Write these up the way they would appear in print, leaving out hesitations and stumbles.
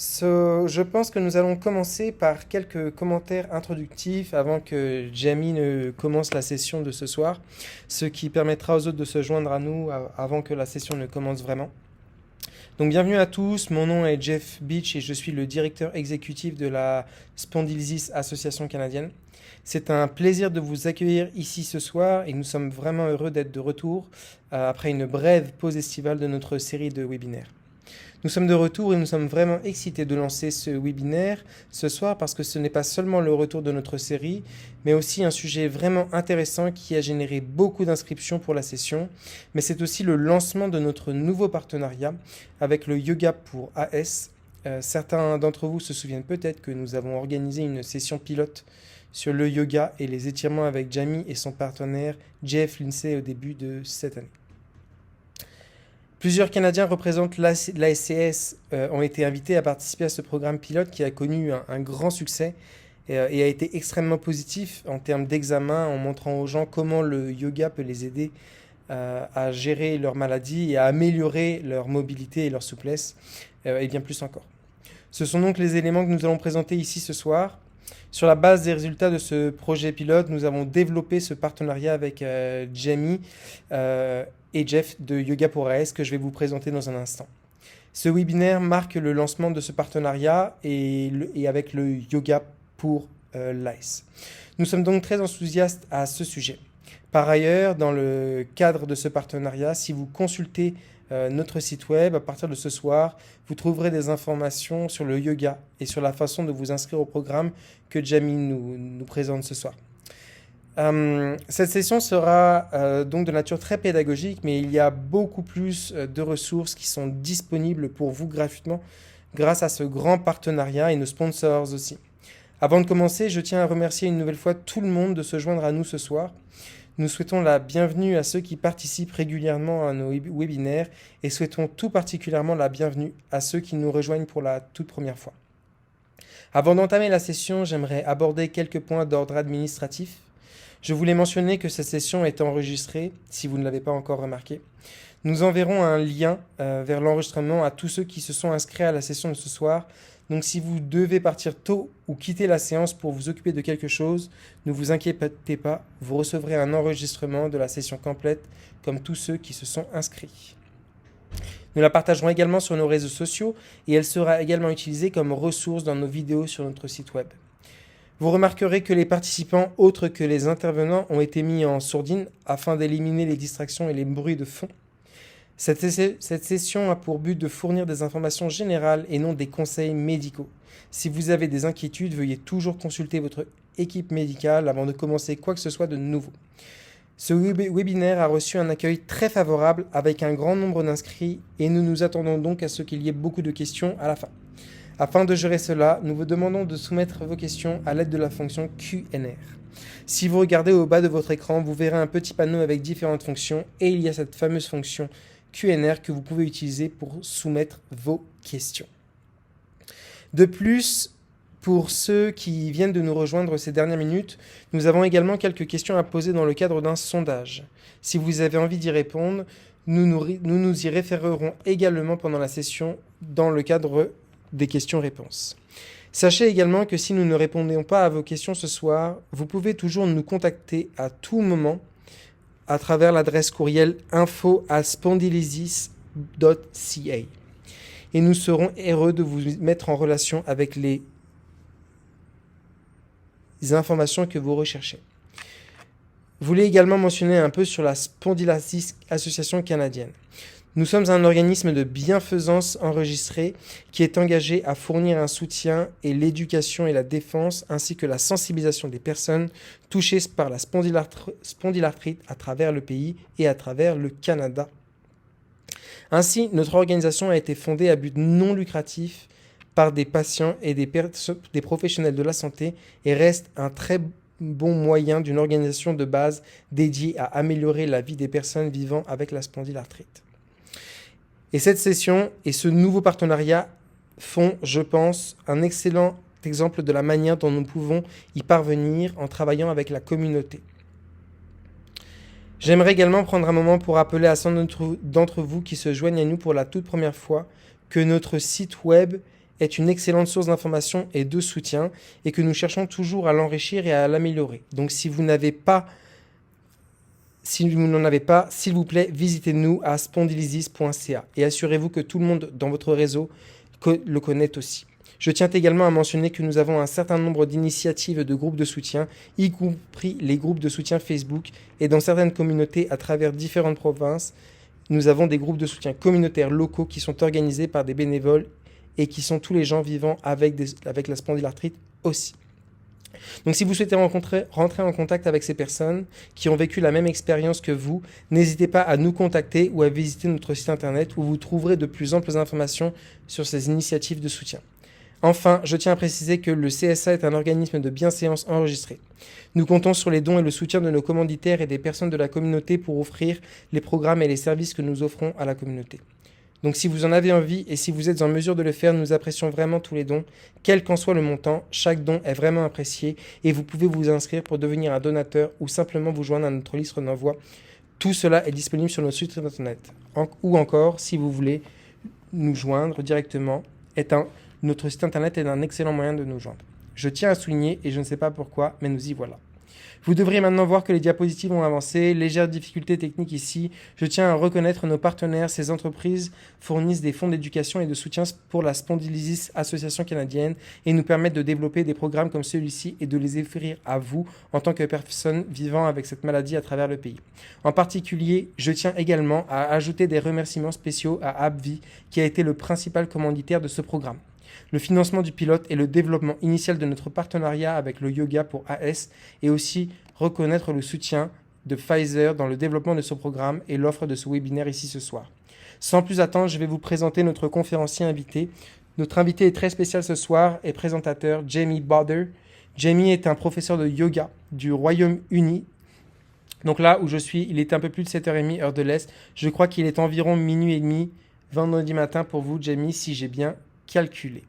Je pense que nous allons commencer par quelques commentaires introductifs avant que Jamie ne commence la session de ce soir, ce qui permettra aux autres de se joindre à nous avant que la session ne commence vraiment. Donc bienvenue à tous, mon nom est Jeff Beach et je suis le directeur exécutif de la Spondylisis Association canadienne. C'est un plaisir de vous accueillir ici ce soir et nous sommes vraiment heureux d'être de retour après une brève pause estivale de notre série de webinaires. Nous sommes de retour et nous sommes vraiment excités de lancer ce webinaire ce soir parce que ce n'est pas seulement le retour de notre série, mais aussi un sujet vraiment intéressant qui a généré beaucoup d'inscriptions pour la session, mais c'est aussi le lancement de notre nouveau partenariat avec le Yoga pour AS. Certains d'entre vous se souviennent peut-être que nous avons organisé une session pilote sur le yoga et les étirements avec Jamie et son partenaire Jeff Lindsay au début de cette année. Plusieurs Canadiens représentant l'ASCS ont été invités à participer à ce programme pilote qui a connu un grand succès et a été extrêmement positif en termes d'examen, en montrant aux gens comment le yoga peut les aider à gérer leur maladie et à améliorer leur mobilité et leur souplesse, et bien plus encore. Ce sont donc les éléments que nous allons présenter ici ce soir. Sur la base des résultats de ce projet pilote, nous avons développé ce partenariat avec Jamie et Jeff de Yoga pour AS que je vais vous présenter dans un instant. Ce webinaire marque le lancement de ce partenariat et avec le Yoga pour l'AS. Nous sommes donc très enthousiastes à ce sujet. Par ailleurs, dans le cadre de ce partenariat, si vous consultez notre site web, à partir de ce soir, vous trouverez des informations sur le yoga et sur la façon de vous inscrire au programme que Jamie nous présente ce soir. Cette session sera donc de nature très pédagogique, mais il y a beaucoup plus de ressources qui sont disponibles pour vous gratuitement grâce à ce grand partenariat et nos sponsors aussi. Avant de commencer, je tiens à remercier une nouvelle fois tout le monde de se joindre à nous ce soir. Nous souhaitons la bienvenue à ceux qui participent régulièrement à nos webinaires et souhaitons tout particulièrement la bienvenue à ceux qui nous rejoignent pour la toute première fois. Avant d'entamer la session, j'aimerais aborder quelques points d'ordre administratif. Je voulais mentionner que cette session est enregistrée, si vous ne l'avez pas encore remarqué. Nous enverrons un lien vers l'enregistrement à tous ceux qui se sont inscrits à la session de ce soir. Donc si vous devez partir tôt ou quitter la séance pour vous occuper de quelque chose, ne vous inquiétez pas, vous recevrez un enregistrement de la session complète comme tous ceux qui se sont inscrits. Nous la partagerons également sur nos réseaux sociaux et elle sera également utilisée comme ressource dans nos vidéos sur notre site web. Vous remarquerez que les participants autres que les intervenants ont été mis en sourdine afin d'éliminer les distractions et les bruits de fond. Cette session a pour but de fournir des informations générales et non des conseils médicaux. Si vous avez des inquiétudes, veuillez toujours consulter votre équipe médicale avant de commencer quoi que ce soit de nouveau. Ce webinaire a reçu un accueil très favorable avec un grand nombre d'inscrits et nous nous attendons donc à ce qu'il y ait beaucoup de questions à la fin. Afin de gérer cela, nous vous demandons de soumettre vos questions à l'aide de la fonction Q&R. Si vous regardez au bas de votre écran, vous verrez un petit panneau avec différentes fonctions et il y a cette fameuse fonction Q&R que vous pouvez utiliser pour soumettre vos questions. De plus, pour ceux qui viennent de nous rejoindre ces dernières minutes, nous avons également quelques questions à poser dans le cadre d'un sondage. Si vous avez envie d'y répondre, nous nous y référerons également pendant la session dans le cadre des questions-réponses. Sachez également que si nous ne répondons pas à vos questions ce soir, vous pouvez toujours nous contacter à tout moment à travers l'adresse courriel info@spondylisis.ca. Et nous serons heureux de vous mettre en relation avec les informations que vous recherchez. Je voulais également mentionner un peu sur la Spondylisis Association canadienne. Nous sommes un organisme de bienfaisance enregistré qui est engagé à fournir un soutien et l'éducation et la défense ainsi que la sensibilisation des personnes touchées par la spondylarthrite à travers le pays et à travers le Canada. Ainsi, notre organisation a été fondée à but non lucratif par des patients et des professionnels de la santé et reste un très bon moyen d'une organisation de base dédiée à améliorer la vie des personnes vivant avec la spondylarthrite. Et cette session et ce nouveau partenariat font, je pense, un excellent exemple de la manière dont nous pouvons y parvenir en travaillant avec la communauté. J'aimerais également prendre un moment pour rappeler à ceux d'entre vous qui se joignent à nous pour la toute première fois que notre site web est une excellente source d'information et de soutien et que nous cherchons toujours à l'enrichir et à l'améliorer. Donc si vous n'en avez pas, s'il vous plaît, visitez-nous à spondylysis.ca et assurez-vous que tout le monde dans votre réseau le connaît aussi. Je tiens également à mentionner que nous avons un certain nombre d'initiatives de groupes de soutien, y compris les groupes de soutien Facebook, et dans certaines communautés à travers différentes provinces, nous avons des groupes de soutien communautaires locaux qui sont organisés par des bénévoles et qui sont tous les gens vivant avec la spondylarthrite aussi. Donc si vous souhaitez rentrer en contact avec ces personnes qui ont vécu la même expérience que vous, n'hésitez pas à nous contacter ou à visiter notre site internet où vous trouverez de plus amples informations sur ces initiatives de soutien. Enfin, je tiens à préciser que le CSA est un organisme de bienséance enregistré. Nous comptons sur les dons et le soutien de nos commanditaires et des personnes de la communauté pour offrir les programmes et les services que nous offrons à la communauté. Donc si vous en avez envie et si vous êtes en mesure de le faire, nous apprécions vraiment tous les dons, quel qu'en soit le montant. Chaque don est vraiment apprécié et vous pouvez vous inscrire pour devenir un donateur ou simplement vous joindre à notre liste d'envoi. Tout cela est disponible sur notre site internet. Ou encore, si vous voulez nous joindre directement, notre site internet est un excellent moyen de nous joindre. Je tiens à souligner, et je ne sais pas pourquoi, mais nous y voilà. Vous devriez maintenant voir que les diapositives ont avancé. Légère difficulté technique ici. Je tiens à reconnaître nos partenaires. Ces entreprises fournissent des fonds d'éducation et de soutien pour la Spondylysis Association canadienne et nous permettent de développer des programmes comme celui-ci et de les offrir à vous en tant que personnes vivant avec cette maladie à travers le pays. En particulier, je tiens également à ajouter des remerciements spéciaux à AbbVie qui a été le principal commanditaire de ce programme. Le financement du pilote et le développement initial de notre partenariat avec le yoga pour AS et aussi reconnaître le soutien de Pfizer dans le développement de ce programme et l'offre de ce webinaire ici ce soir. Sans plus attendre, je vais vous présenter notre conférencier invité. Notre invité est très spécial ce soir et présentateur Jamie Bother. Jamie est un professeur de yoga du Royaume-Uni. Donc là où je suis, il est un peu plus de 7h30 heure de l'Est. Je crois qu'il est environ minuit et demi vendredi matin pour vous, Jamie, si j'ai bien calculé.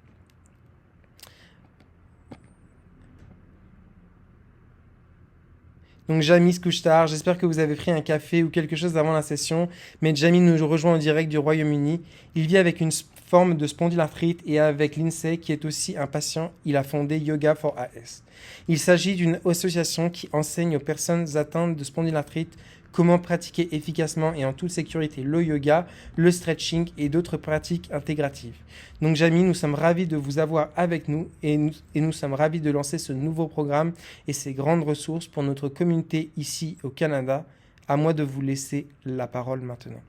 Donc Jamie se couche tard, j'espère que vous avez pris un café ou quelque chose avant la session, mais Jamie nous rejoint en direct du Royaume-Uni. Il vit avec une forme de spondylarthrite et avec Lindsay qui est aussi un patient, il a fondé Yoga for AS. Il s'agit d'une association qui enseigne aux personnes atteintes de spondylarthrite comment pratiquer efficacement et en toute sécurité le yoga, le stretching et d'autres pratiques intégratives. Donc Jamie, nous sommes ravis de vous avoir avec nous et nous sommes ravis de lancer ce nouveau programme et ces grandes ressources pour notre communauté ici au Canada. À moi de vous laisser la parole maintenant.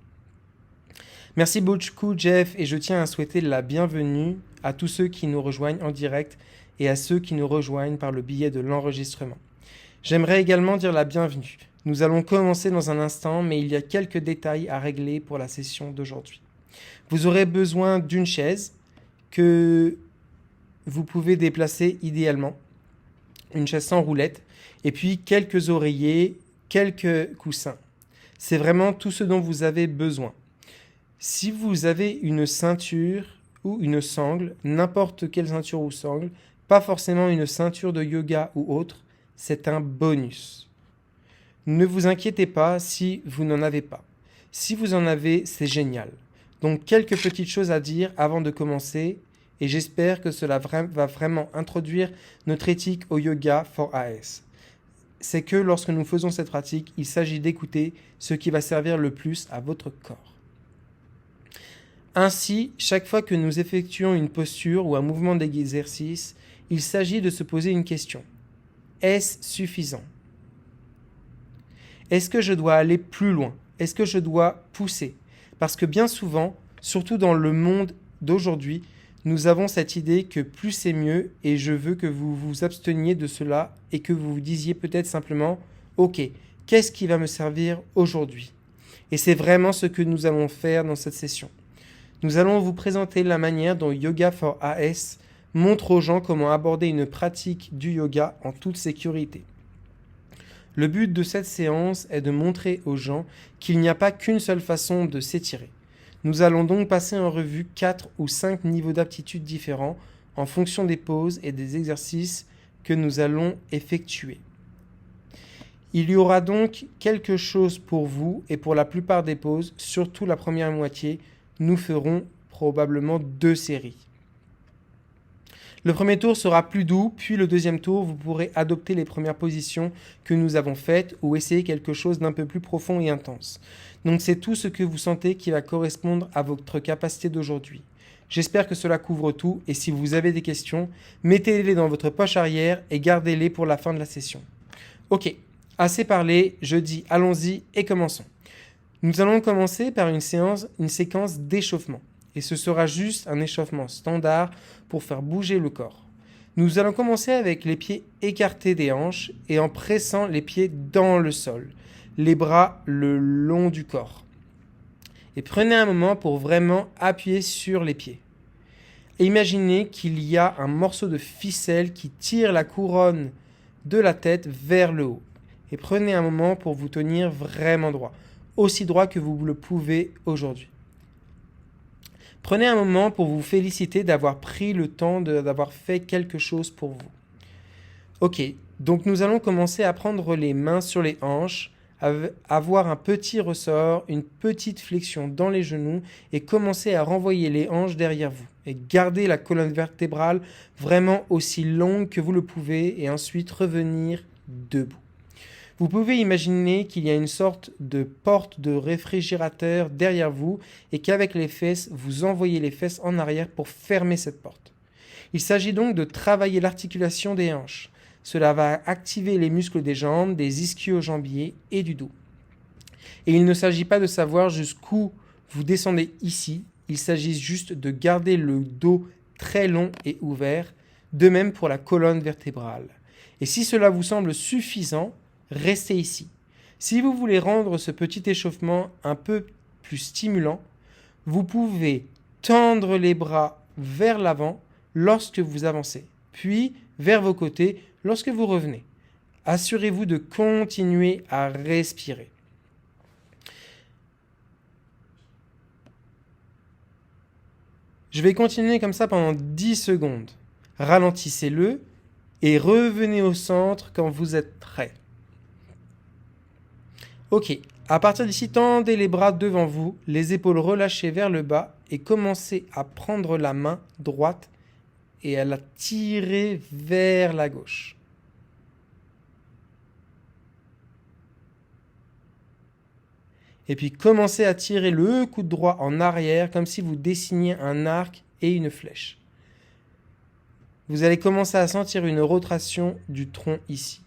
Merci beaucoup Jeff et je tiens à souhaiter la bienvenue à tous ceux qui nous rejoignent en direct et à ceux qui nous rejoignent par le biais de l'enregistrement. J'aimerais également dire la bienvenue. Nous allons commencer dans un instant, mais il y a quelques détails à régler pour la session d'aujourd'hui. Vous aurez besoin d'une chaise que vous pouvez déplacer idéalement, une chaise sans roulette, et puis quelques oreillers, quelques coussins. C'est vraiment tout ce dont vous avez besoin. Si vous avez une ceinture ou une sangle, n'importe quelle ceinture ou sangle, pas forcément une ceinture de yoga ou autre, c'est un bonus. Ne vous inquiétez pas si vous n'en avez pas. Si vous en avez, c'est génial. Donc quelques petites choses à dire avant de commencer et j'espère que cela va vraiment introduire notre éthique au yoga for AS. C'est que lorsque nous faisons cette pratique, il s'agit d'écouter ce qui va servir le plus à votre corps. Ainsi, chaque fois que nous effectuons une posture ou un mouvement d'exercice, il s'agit de se poser une question. Est-ce suffisant ? Est-ce que je dois aller plus loin ? Est-ce que je dois pousser ? Parce que bien souvent, surtout dans le monde d'aujourd'hui, nous avons cette idée que plus c'est mieux et je veux que vous vous absteniez de cela et que vous vous disiez peut-être simplement « Ok, qu'est-ce qui va me servir aujourd'hui ?» Et c'est vraiment ce que nous allons faire dans cette session. Nous allons vous présenter la manière dont Yoga for AS montre aux gens comment aborder une pratique du yoga en toute sécurité. Le but de cette séance est de montrer aux gens qu'il n'y a pas qu'une seule façon de s'étirer. Nous allons donc passer en revue 4 ou 5 niveaux d'aptitude différents en fonction des poses et des exercices que nous allons effectuer. Il y aura donc quelque chose pour vous et pour la plupart des poses, surtout la première moitié, nous ferons probablement 2 séries. Le premier tour sera plus doux, puis le deuxième tour, vous pourrez adopter les premières positions que nous avons faites ou essayer quelque chose d'un peu plus profond et intense. Donc c'est tout ce que vous sentez qui va correspondre à votre capacité d'aujourd'hui. J'espère que cela couvre tout et si vous avez des questions, mettez-les dans votre poche arrière et gardez-les pour la fin de la session. Ok, assez parlé, je dis allons-y et commençons. Nous allons commencer par une séquence d'échauffement. Et ce sera juste un échauffement standard pour faire bouger le corps. Nous allons commencer avec les pieds écartés des hanches et en pressant les pieds dans le sol, les bras le long du corps. Et prenez un moment pour vraiment appuyer sur les pieds. Et imaginez qu'il y a un morceau de ficelle qui tire la couronne de la tête vers le haut. Et prenez un moment pour vous tenir vraiment droit, aussi droit que vous le pouvez aujourd'hui. Prenez un moment pour vous féliciter d'avoir pris le temps d'avoir fait quelque chose pour vous. Ok, donc nous allons commencer à prendre les mains sur les hanches, avoir un petit ressort, une petite flexion dans les genoux et commencer à renvoyer les hanches derrière vous. Et gardez la colonne vertébrale vraiment aussi longue que vous le pouvez et ensuite revenir debout. Vous pouvez imaginer qu'il y a une sorte de porte de réfrigérateur derrière vous et qu'avec les fesses, vous envoyez les fesses en arrière pour fermer cette porte. Il s'agit donc de travailler l'articulation des hanches. Cela va activer les muscles des jambes, des ischio-jambiers et du dos. Et il ne s'agit pas de savoir jusqu'où vous descendez ici, il s'agit juste de garder le dos très long et ouvert, de même pour la colonne vertébrale. Et si cela vous semble suffisant, restez ici. Si vous voulez rendre ce petit échauffement un peu plus stimulant, vous pouvez tendre les bras vers l'avant lorsque vous avancez, puis vers vos côtés lorsque vous revenez. Assurez-vous de continuer à respirer. Je vais continuer comme ça pendant 10 secondes. Ralentissez-le et revenez au centre quand vous êtes prêt. Ok, à partir d'ici, tendez les bras devant vous, les épaules relâchées vers le bas et commencez à prendre la main droite et à la tirer vers la gauche. Et puis commencez à tirer le coude droit en arrière comme si vous dessiniez un arc et une flèche. Vous allez commencer à sentir une rotation du tronc ici.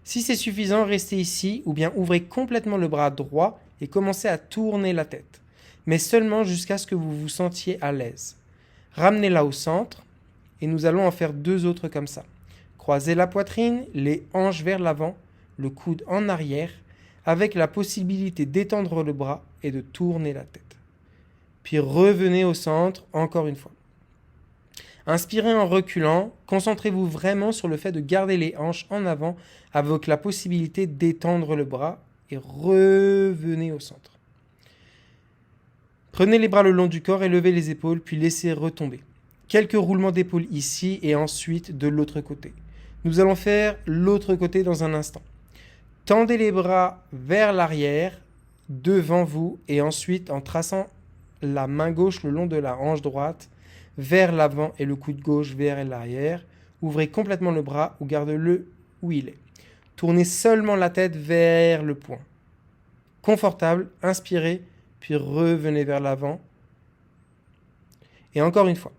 Si c'est suffisant, restez ici ou bien ouvrez complètement le bras droit et commencez à tourner la tête, mais seulement jusqu'à ce que vous vous sentiez à l'aise. Ramenez-la au centre et nous allons en faire 2 autres comme ça. Croisez la poitrine, les hanches vers l'avant, le coude en arrière, avec la possibilité d'étendre le bras et de tourner la tête. Puis revenez au centre encore une fois. Inspirez en reculant, concentrez-vous vraiment sur le fait de garder les hanches en avant avec la possibilité d'étendre le bras et revenez au centre. Prenez les bras le long du corps et levez les épaules puis laissez retomber. Quelques roulements d'épaules ici et ensuite de l'autre côté. Nous allons faire l'autre côté dans un instant. Tendez les bras vers l'arrière, devant vous et ensuite en traçant la main gauche le long de la hanche droite, vers l'avant et le coude gauche vers l'arrière. Ouvrez complètement le bras ou gardez-le où il est. Tournez seulement la tête vers le point. Confortable, inspirez, puis revenez vers l'avant. Et encore une fois.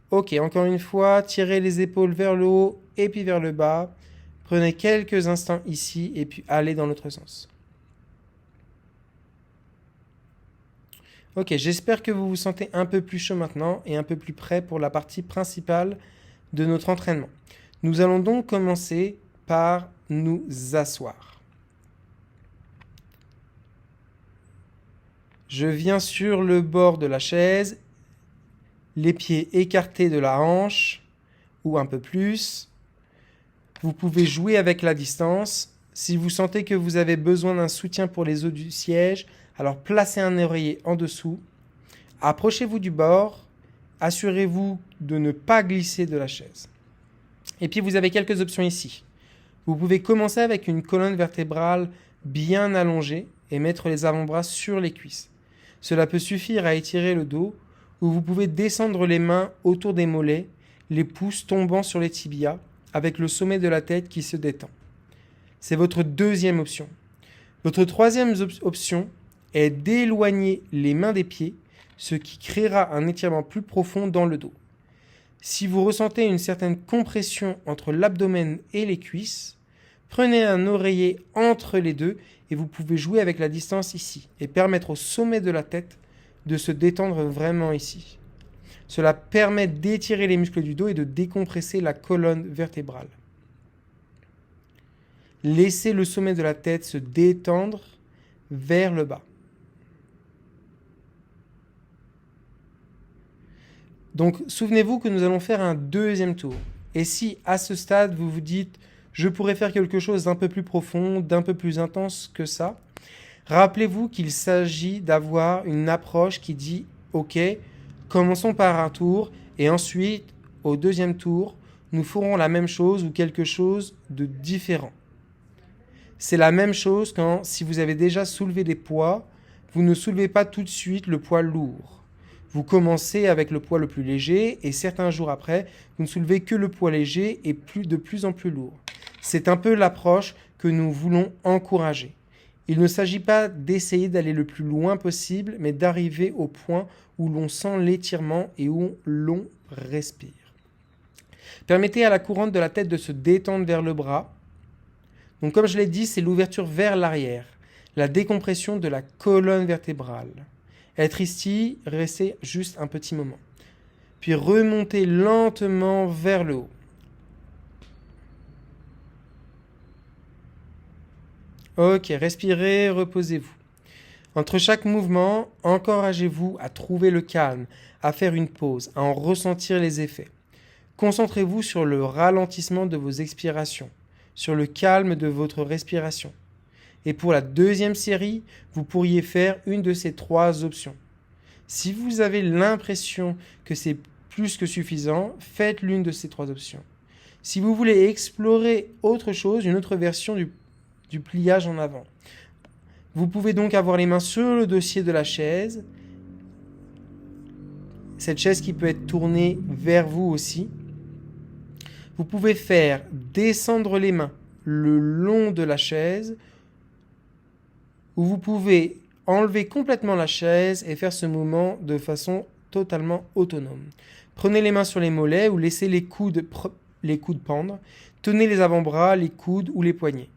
Ok, encore une fois, tirez les épaules vers le haut et puis vers le bas. Prenez quelques instants ici et puis allez dans l'autre sens. Ok, j'espère que vous vous sentez un peu plus chaud maintenant et un peu plus prêt pour la partie principale de notre entraînement. Nous allons donc commencer par nous asseoir. Je viens sur le bord de la chaise, les pieds écartés de la hanche ou un peu plus. Vous pouvez jouer avec la distance. Si vous sentez que vous avez besoin d'un soutien pour les os du siège, alors placez un oreiller en dessous. Approchez-vous du bord. Assurez-vous de ne pas glisser de la chaise. Et puis vous avez quelques options ici. Vous pouvez commencer avec une colonne vertébrale bien allongée et mettre les avant-bras sur les cuisses. Cela peut suffire à étirer le dos ou vous pouvez descendre les mains autour des mollets les pouces tombant sur les tibias, avec le sommet de la tête qui se détend. C'est votre deuxième option. Votre troisième option est d'éloigner les mains des pieds, ce qui créera un étirement plus profond dans le dos. Si vous ressentez une certaine compression entre l'abdomen et les cuisses, prenez un oreiller entre les deux et vous pouvez jouer avec la distance ici et permettre au sommet de la tête de se détendre vraiment ici. Cela permet d'étirer les muscles du dos et de décompresser la colonne vertébrale. Laissez le sommet de la tête se détendre vers le bas. Donc, souvenez-vous que nous allons faire un deuxième tour. Et si, à ce stade, vous vous dites « je pourrais faire quelque chose d'un peu plus profond, d'un peu plus intense que ça », rappelez-vous qu'il s'agit d'avoir une approche qui dit « ok, commençons par un tour, et ensuite, au deuxième tour, nous ferons la même chose ou quelque chose de différent. » C'est la même chose quand, si vous avez déjà soulevé des poids, vous ne soulevez pas tout de suite le poids lourd. Vous commencez avec le poids le plus léger et certains jours après, vous ne soulevez que le poids léger et de plus en plus lourd. C'est un peu l'approche que nous voulons encourager. Il ne s'agit pas d'essayer d'aller le plus loin possible, mais d'arriver au point où l'on sent l'étirement et où l'on respire. Permettez à la couronne de la tête de se détendre vers le bras. Donc comme je l'ai dit, c'est l'ouverture vers l'arrière, la décompression de la colonne vertébrale. Être ici, restez juste un petit moment. Puis remontez lentement vers le haut. Ok, respirez, reposez-vous. Entre chaque mouvement, encouragez-vous à trouver le calme, à faire une pause, à en ressentir les effets. Concentrez-vous sur le ralentissement de vos expirations, sur le calme de votre respiration. Et pour la deuxième série, vous pourriez faire une de ces trois options. Si vous avez l'impression que c'est plus que suffisant, faites l'une de ces trois options. Si vous voulez explorer autre chose, une autre version du pliage en avant, vous pouvez donc avoir les mains sur le dossier de la chaise, cette chaise qui peut être tournée vers vous aussi. Vous pouvez faire descendre les mains le long de la chaise, où vous pouvez enlever complètement la chaise et faire ce mouvement de façon totalement autonome. Prenez les mains sur les mollets ou laissez les coudes pendre. Tenez les avant-bras, les coudes ou les poignets.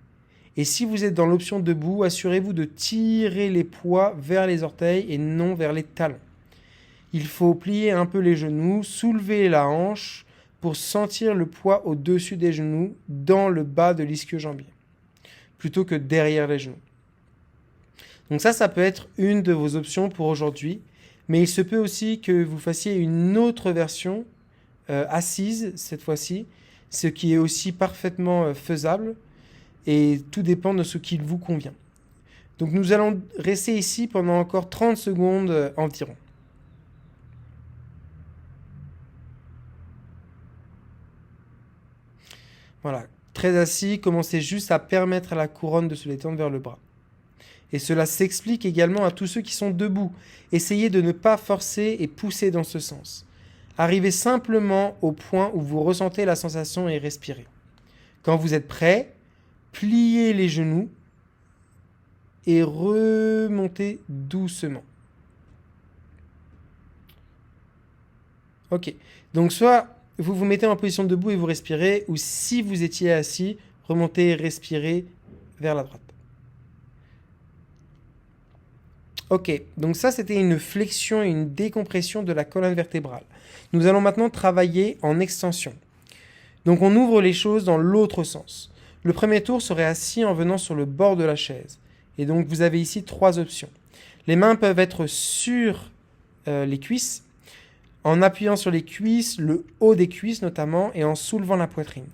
Et si vous êtes dans l'option debout, assurez-vous de tirer les poids vers les orteils et non vers les talons. Il faut plier un peu les genoux, soulever la hanche pour sentir le poids au-dessus des genoux dans le bas de l'ischio-jambier, plutôt que derrière les genoux. Donc ça peut être une de vos options pour aujourd'hui, mais il se peut aussi que vous fassiez une autre version assise cette fois-ci, ce qui est aussi parfaitement faisable et tout dépend de ce qui vous convient. Donc nous allons rester ici pendant encore 30 secondes environ. Voilà, très assis, commencez juste à permettre à la couronne de se détendre vers le bras. Et cela s'explique également à tous ceux qui sont debout. Essayez de ne pas forcer et pousser dans ce sens. Arrivez simplement au point où vous ressentez la sensation et respirez. Quand vous êtes prêt, pliez les genoux et remontez doucement. Ok, donc soit vous vous mettez en position debout et vous respirez, ou si vous étiez assis, remontez et respirez vers la droite. Ok, donc ça c'était une flexion et une décompression de la colonne vertébrale. Nous allons maintenant travailler en extension. Donc on ouvre les choses dans l'autre sens. Le premier tour serait assis en venant sur le bord de la chaise. Et donc vous avez ici trois options. Les mains peuvent être sur les cuisses, en appuyant sur les cuisses, le haut des cuisses notamment, et en soulevant la poitrine.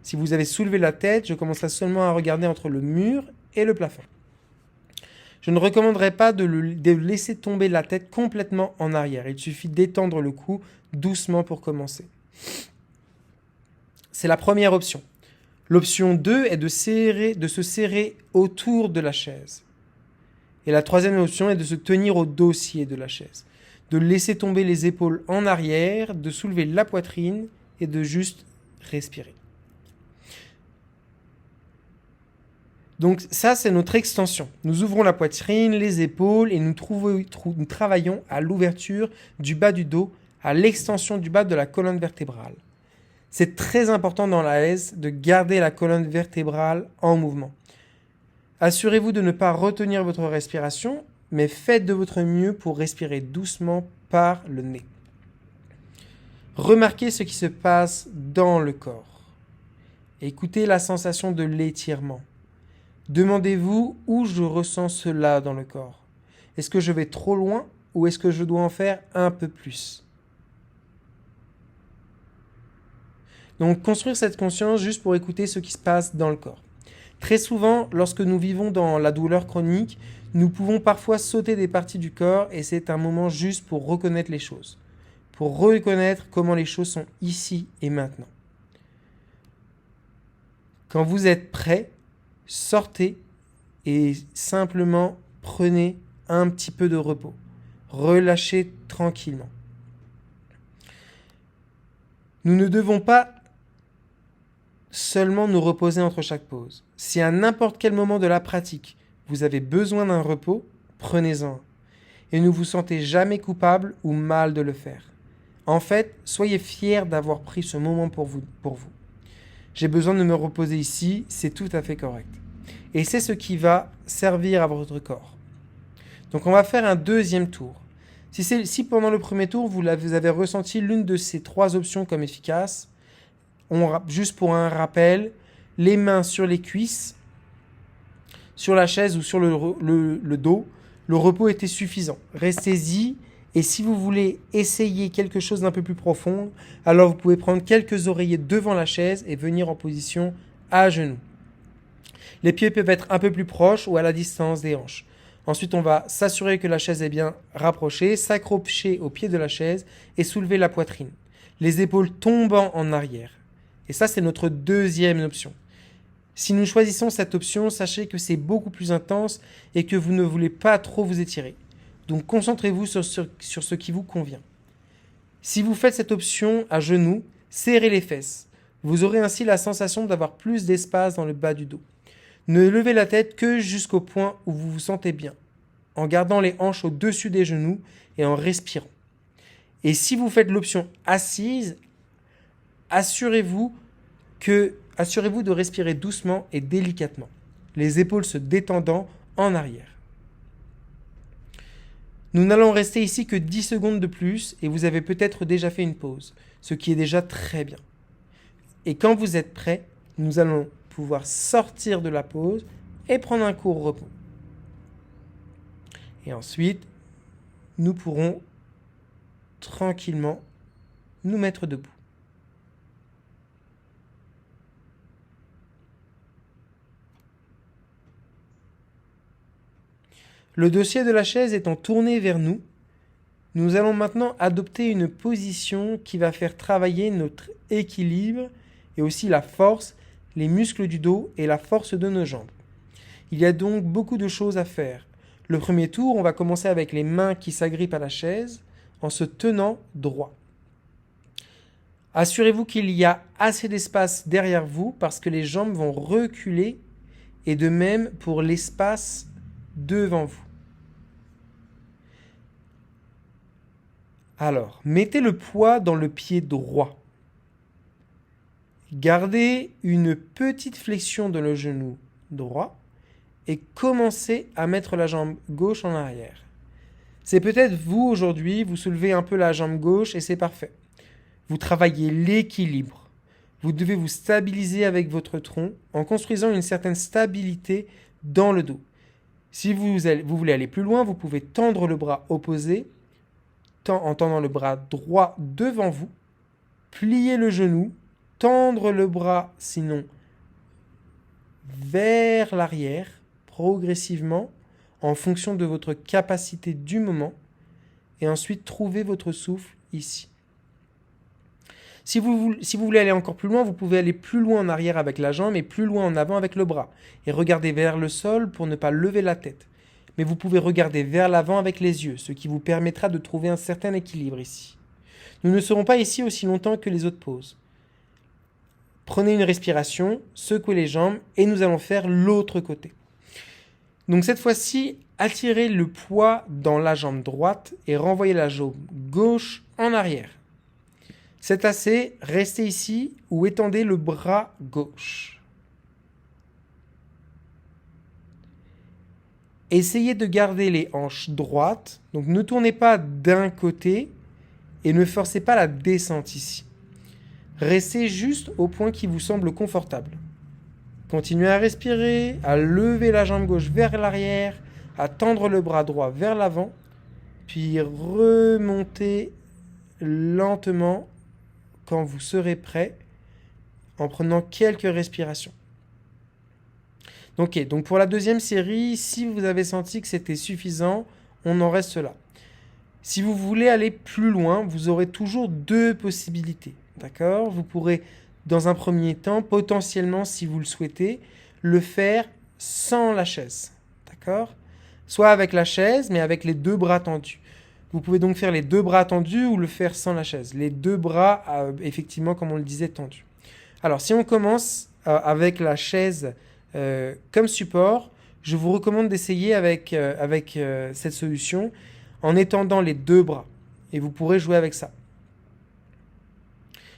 Si vous avez soulevé la tête, je commencerai seulement à regarder entre le mur et le plafond. Je ne recommanderais pas de laisser tomber la tête complètement en arrière. Il suffit d'étendre le cou doucement pour commencer. C'est la première option. L'option 2 est de se serrer autour de la chaise. Et la troisième option est de se tenir au dossier de la chaise, de laisser tomber les épaules en arrière, de soulever la poitrine et de juste respirer. Donc ça, c'est notre extension. Nous ouvrons la poitrine, les épaules et nous travaillons à l'ouverture du bas du dos, à l'extension du bas de la colonne vertébrale. C'est très important dans la S de garder la colonne vertébrale en mouvement. Assurez-vous de ne pas retenir votre respiration, mais faites de votre mieux pour respirer doucement par le nez. Remarquez ce qui se passe dans le corps. Écoutez la sensation de l'étirement. Demandez-vous où je ressens cela dans le corps. Est-ce que je vais trop loin ou est-ce que je dois en faire un peu plus ? Donc, construire cette conscience juste pour écouter ce qui se passe dans le corps. Très souvent, lorsque nous vivons dans la douleur chronique, nous pouvons parfois sauter des parties du corps et c'est un moment juste pour reconnaître les choses. Pour reconnaître comment les choses sont ici et maintenant. Quand vous êtes prêt, sortez et simplement prenez un petit peu de repos. Relâchez tranquillement. Nous ne devons pas seulement nous reposer entre chaque pause. Si à n'importe quel moment de la pratique, vous avez besoin d'un repos, prenez-en. Et ne vous sentez jamais coupable ou mal de le faire. En fait, soyez fiers d'avoir pris ce moment pour vous. J'ai besoin de me reposer ici, c'est tout à fait correct. Et c'est ce qui va servir à votre corps. Donc on va faire un deuxième tour. Si pendant le premier tour, vous avez ressenti l'une de ces trois options comme efficace, juste pour un rappel, les mains sur les cuisses, sur la chaise ou sur le dos, le repos était suffisant. Restez-y et si vous voulez essayer quelque chose d'un peu plus profond, alors vous pouvez prendre quelques oreillers devant la chaise et venir en position à genoux. Les pieds peuvent être un peu plus proches ou à la distance des hanches. Ensuite, on va s'assurer que la chaise est bien rapprochée, s'accrocher au pied de la chaise et soulever la poitrine. Les épaules tombant en arrière. Et ça, c'est notre deuxième option. Si nous choisissons cette option, sachez que c'est beaucoup plus intense et que vous ne voulez pas trop vous étirer. Donc, concentrez-vous sur ce qui vous convient. Si vous faites cette option à genoux, serrez les fesses. Vous aurez ainsi la sensation d'avoir plus d'espace dans le bas du dos. Ne levez la tête que jusqu'au point où vous vous sentez bien, en gardant les hanches au-dessus des genoux et en respirant. Et si vous faites l'option assise, assurez-vous de respirer doucement et délicatement, les épaules se détendant en arrière. Nous n'allons rester ici que 10 secondes de plus et vous avez peut-être déjà fait une pause, ce qui est déjà très bien. Et quand vous êtes prêt, nous allons pouvoir sortir de la pause et prendre un court repos. Et ensuite, nous pourrons tranquillement nous mettre debout. Le dossier de la chaise étant tourné vers nous, nous allons maintenant adopter une position qui va faire travailler notre équilibre et aussi la force, les muscles du dos et la force de nos jambes. Il y a donc beaucoup de choses à faire. Le premier tour, on va commencer avec les mains qui s'agrippent à la chaise en se tenant droit. Assurez-vous qu'il y a assez d'espace derrière vous parce que les jambes vont reculer et de même pour l'espace devant vous. Alors, mettez le poids dans le pied droit. Gardez une petite flexion de le genou droit et commencez à mettre la jambe gauche en arrière. C'est peut-être vous aujourd'hui, vous soulevez un peu la jambe gauche et c'est parfait. Vous travaillez l'équilibre. Vous devez vous stabiliser avec votre tronc en construisant une certaine stabilité dans le dos. Si vous voulez aller plus loin, vous pouvez tendre le bras opposé en tendant le bras droit devant vous, plier le genou, tendre le bras sinon vers l'arrière progressivement en fonction de votre capacité du moment et ensuite trouver votre souffle ici. Si vous voulez aller encore plus loin, vous pouvez aller plus loin en arrière avec la jambe et plus loin en avant avec le bras et regarder vers le sol pour ne pas lever la tête. Mais vous pouvez regarder vers l'avant avec les yeux, ce qui vous permettra de trouver un certain équilibre ici. Nous ne serons pas ici aussi longtemps que les autres pauses. Prenez une respiration, secouez les jambes et nous allons faire l'autre côté. Donc cette fois-ci, attirez le poids dans la jambe droite et renvoyez la jambe gauche en arrière. C'est assez, restez ici ou étendez le bras gauche. Essayez de garder les hanches droites, donc ne tournez pas d'un côté et ne forcez pas la descente ici. Restez juste au point qui vous semble confortable. Continuez à respirer, à lever la jambe gauche vers l'arrière, à tendre le bras droit vers l'avant, puis remontez lentement quand vous serez prêt en prenant quelques respirations. Ok, donc pour la deuxième série, si vous avez senti que c'était suffisant, on en reste là. Si vous voulez aller plus loin, vous aurez toujours deux possibilités. D'accord ? Vous pourrez, dans un premier temps, potentiellement, si vous le souhaitez, le faire sans la chaise. D'accord ? Soit avec la chaise, mais avec les deux bras tendus. Vous pouvez donc faire les deux bras tendus ou le faire sans la chaise. Les deux bras, effectivement, comme on le disait, tendus. Alors, si on commence avec la chaise comme support, je vous recommande d'essayer avec cette solution en étendant les deux bras. Et vous pourrez jouer avec ça.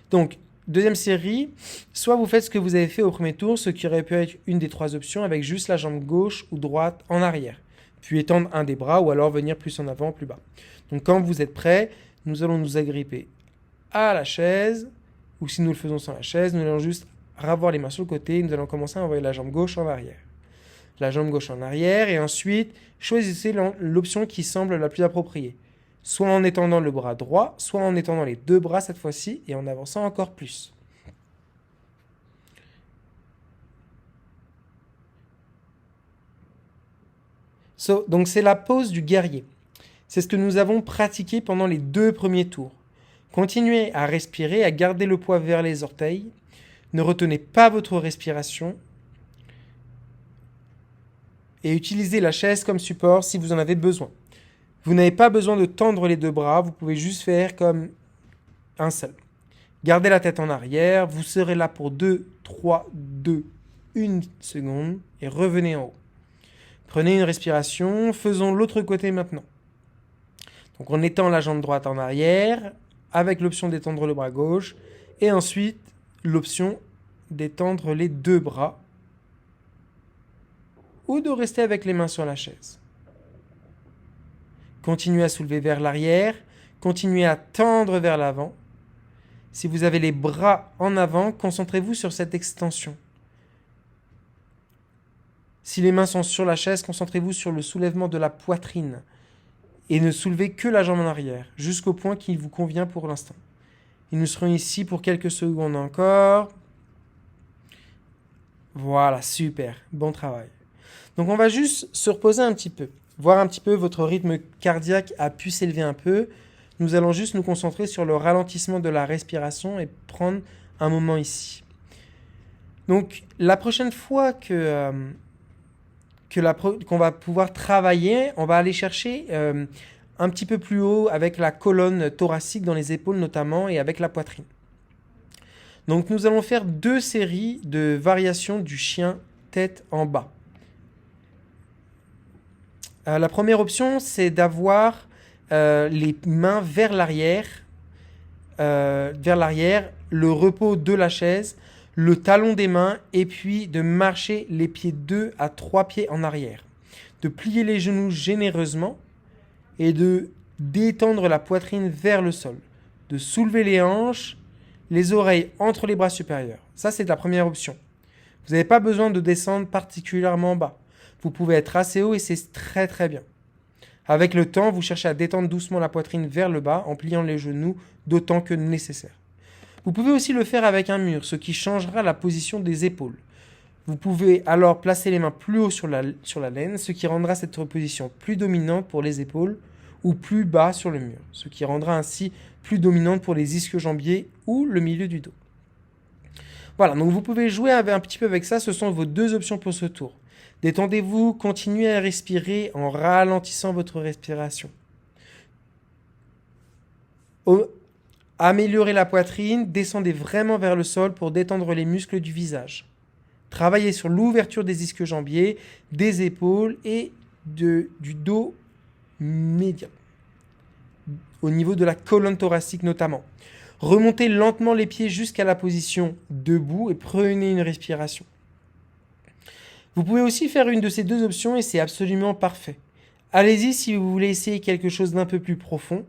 Donc, deuxième série, soit vous faites ce que vous avez fait au premier tour, ce qui aurait pu être une des trois options, avec juste la jambe gauche ou droite en arrière. Puis étendre un des bras ou alors venir plus en avant, plus bas. Donc quand vous êtes prêts, nous allons nous agripper à la chaise, ou si nous le faisons sans la chaise, nous allons juste ravoir les mains sur le côté et nous allons commencer à envoyer la jambe gauche en arrière. La jambe gauche en arrière et ensuite choisissez l'option qui semble la plus appropriée. Soit en étendant le bras droit, soit en étendant les deux bras cette fois-ci et en avançant encore plus. Donc c'est la pose du guerrier. C'est ce que nous avons pratiqué pendant les deux premiers tours. Continuez à respirer, à garder le poids vers les orteils. Ne retenez pas votre respiration. Et utilisez la chaise comme support si vous en avez besoin. Vous n'avez pas besoin de tendre les deux bras, vous pouvez juste faire comme un seul. Gardez la tête en arrière, vous serez là pour 2, 3, 2, 1 seconde et revenez en haut. Prenez une respiration, faisons l'autre côté maintenant. Donc on étend la jambe droite en arrière, avec l'option d'étendre le bras gauche, et ensuite l'option d'étendre les deux bras, ou de rester avec les mains sur la chaise. Continuez à soulever vers l'arrière, continuez à tendre vers l'avant. Si vous avez les bras en avant, concentrez-vous sur cette extension. Si les mains sont sur la chaise, concentrez-vous sur le soulèvement de la poitrine et ne soulevez que la jambe en arrière, jusqu'au point qui vous convient pour l'instant. Et nous serons ici pour quelques secondes encore. Voilà, super, bon travail. Donc on va juste se reposer un petit peu, voir un petit peu votre rythme cardiaque a pu s'élever un peu. Nous allons juste nous concentrer sur le ralentissement de la respiration et prendre un moment ici. Donc la prochaine fois qu'on va pouvoir travailler, on va aller chercher un petit peu plus haut avec la colonne thoracique dans les épaules notamment et avec la poitrine. Donc nous allons faire 2 séries de variations du chien tête en bas. La première option, c'est d'avoir les mains vers l'arrière, le repos de la chaise, le talon des mains et puis de marcher les pieds 2 à 3 pieds en arrière. De plier les genoux généreusement et de détendre la poitrine vers le sol. De soulever les hanches, les oreilles entre les bras supérieurs. Ça, c'est la première option. Vous n'avez pas besoin de descendre particulièrement bas. Vous pouvez être assez haut et c'est très très bien. Avec le temps, vous cherchez à détendre doucement la poitrine vers le bas en pliant les genoux d'autant que nécessaire. Vous pouvez aussi le faire avec un mur, ce qui changera la position des épaules. Vous pouvez alors placer les mains plus haut sur la laine, ce qui rendra cette position plus dominante pour les épaules ou plus bas sur le mur, ce qui rendra ainsi plus dominante pour les ischio-jambiers ou le milieu du dos. Voilà, donc vous pouvez jouer un petit peu avec ça, ce sont vos 2 options pour ce tour. Détendez-vous, continuez à respirer en ralentissant votre respiration. Améliorez la poitrine, descendez vraiment vers le sol pour détendre les muscles du visage. Travaillez sur l'ouverture des ischio-jambiers, des épaules et du dos médian, au niveau de la colonne thoracique notamment. Remontez lentement les pieds jusqu'à la position debout et prenez une respiration. Vous pouvez aussi faire une de ces deux options et c'est absolument parfait. Allez-y si vous voulez essayer quelque chose d'un peu plus profond.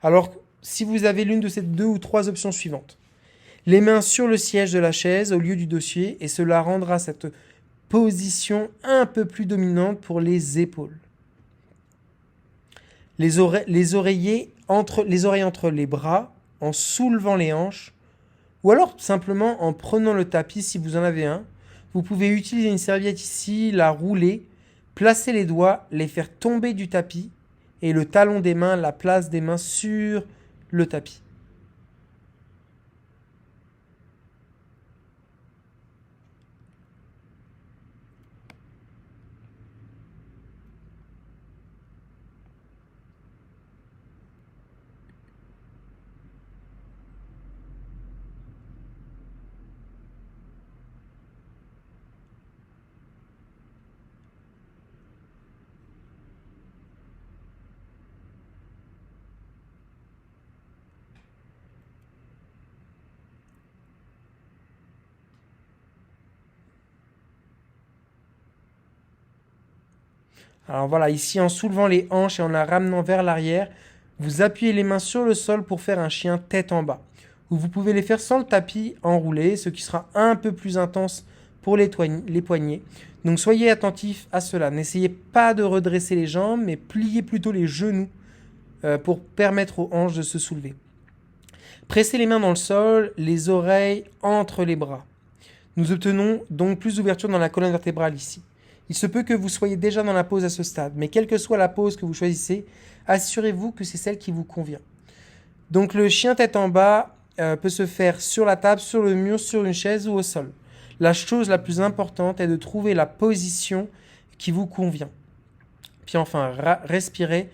Alors, si vous avez l'une de ces 2 ou 3 options suivantes, les mains sur le siège de la chaise au lieu du dossier et cela rendra cette position un peu plus dominante pour les épaules. Les oreilles entre les bras en soulevant les hanches ou alors simplement en prenant le tapis si vous en avez un. Vous pouvez utiliser une serviette ici, la rouler, placer les doigts, les faire tomber du tapis et le talon des mains, la place des mains sur le tapis. Alors voilà, ici en soulevant les hanches et en la ramenant vers l'arrière, vous appuyez les mains sur le sol pour faire un chien tête en bas. Ou vous pouvez les faire sans le tapis enroulé, ce qui sera un peu plus intense pour les poignets. Donc soyez attentifs à cela. N'essayez pas de redresser les jambes, mais pliez plutôt les genoux pour permettre aux hanches de se soulever. Pressez les mains dans le sol, les oreilles entre les bras. Nous obtenons donc plus d'ouverture dans la colonne vertébrale ici. Il se peut que vous soyez déjà dans la pose à ce stade, mais quelle que soit la pose que vous choisissez, assurez-vous que c'est celle qui vous convient. Donc le chien tête en bas peut se faire sur la table, sur le mur, sur une chaise ou au sol. La chose la plus importante est de trouver la position qui vous convient. Puis enfin, respirez,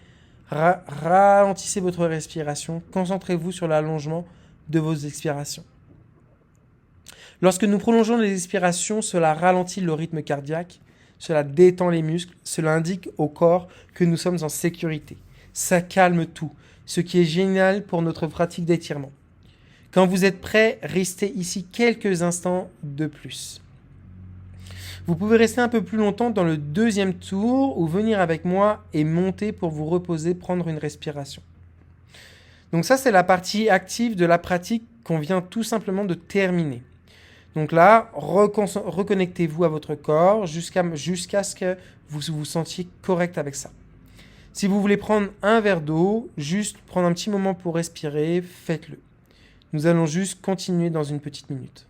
ralentissez votre respiration, concentrez-vous sur l'allongement de vos expirations. Lorsque nous prolongeons les expirations, cela ralentit le rythme cardiaque, cela détend les muscles, cela indique au corps que nous sommes en sécurité. Ça calme tout, ce qui est génial pour notre pratique d'étirement. Quand vous êtes prêt, restez ici quelques instants de plus. Vous pouvez rester un peu plus longtemps dans le deuxième tour ou venir avec moi et monter pour vous reposer, prendre une respiration. Donc ça, c'est la partie active de la pratique qu'on vient tout simplement de terminer. Donc là, reconnectez-vous à votre corps jusqu'à ce que vous vous sentiez correct avec ça. Si vous voulez prendre un verre d'eau, juste prendre un petit moment pour respirer, faites-le. Nous allons juste continuer dans une petite minute.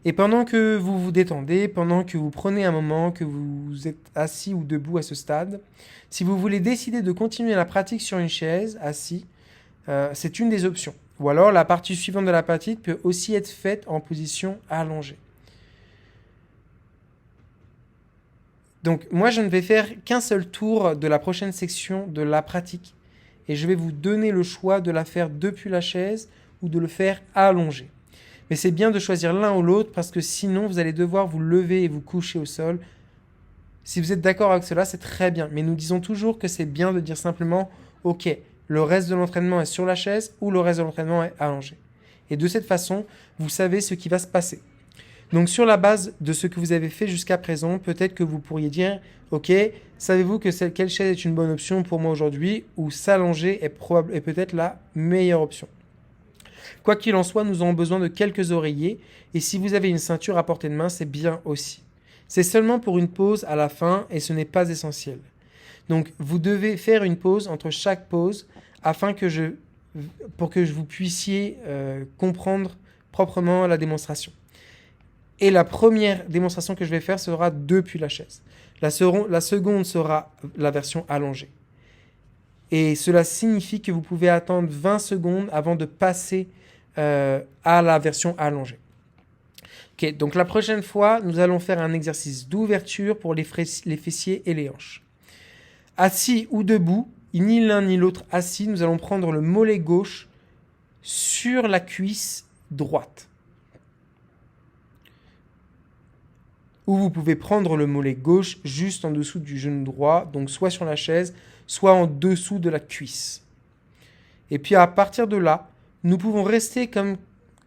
Et pendant que vous vous détendez, pendant que vous prenez un moment, que vous êtes assis ou debout à ce stade, si vous voulez décider de continuer la pratique sur une chaise, assis, c'est une des options. Ou alors la partie suivante de la pratique peut aussi être faite en position allongée. Donc moi je ne vais faire qu'un seul tour de la prochaine section de la pratique. Et je vais vous donner le choix de la faire depuis la chaise ou de le faire allongé. Mais c'est bien de choisir l'un ou l'autre parce que sinon vous allez devoir vous lever et vous coucher au sol. Si vous êtes d'accord avec cela, c'est très bien. Mais nous disons toujours que c'est bien de dire simplement « Ok, le reste de l'entraînement est sur la chaise ou le reste de l'entraînement est allongé. » Et de cette façon, vous savez ce qui va se passer. Donc sur la base de ce que vous avez fait jusqu'à présent, peut-être que vous pourriez dire « Ok, savez-vous que quelle chaise est une bonne option pour moi aujourd'hui ?» ou « S'allonger est peut-être la meilleure option. » Quoi qu'il en soit, nous avons besoin de quelques oreillers et si vous avez une ceinture à portée de main, c'est bien aussi. C'est seulement pour une pause à la fin et ce n'est pas essentiel. Donc vous devez faire une pause entre chaque pause afin pour que vous puissiez comprendre proprement la démonstration. Et la première démonstration que je vais faire sera depuis la chaise. La seconde sera la version allongée. Et cela signifie que vous pouvez attendre 20 secondes avant de passer à la version allongée. Ok, donc la prochaine fois, nous allons faire un exercice d'ouverture pour les fessiers et les hanches. Assis ou debout, ni l'un ni l'autre assis, nous allons prendre le mollet gauche sur la cuisse droite. Ou vous pouvez prendre le mollet gauche juste en dessous du genou droit, donc soit sur la chaise, soit en dessous de la cuisse. Et puis à partir de là, nous pouvons rester comme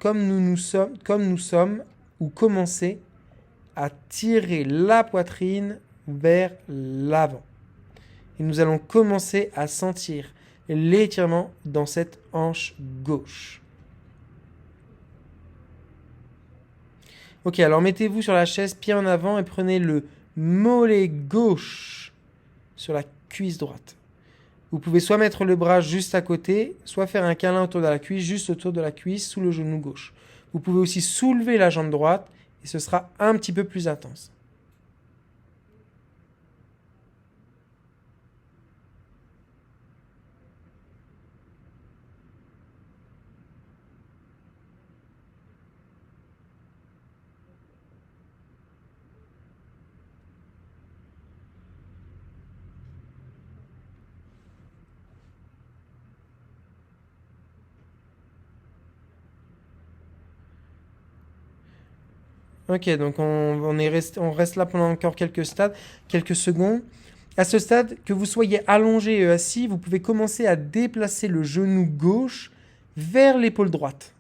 nous sommes, ou commencer à tirer la poitrine vers l'avant. Et nous allons commencer à sentir l'étirement dans cette hanche gauche. Ok, alors mettez-vous sur la chaise, pied en avant, et prenez le mollet gauche sur la cuisse droite. Vous pouvez soit mettre le bras juste à côté, soit faire un câlin autour de la cuisse, juste autour de la cuisse, sous le genou gauche. Vous pouvez aussi soulever la jambe droite, et ce sera un petit peu plus intense. Ok, donc on reste là pendant encore quelques secondes. À ce stade, que vous soyez allongé et assis, vous pouvez commencer à déplacer le genou gauche vers l'épaule droite.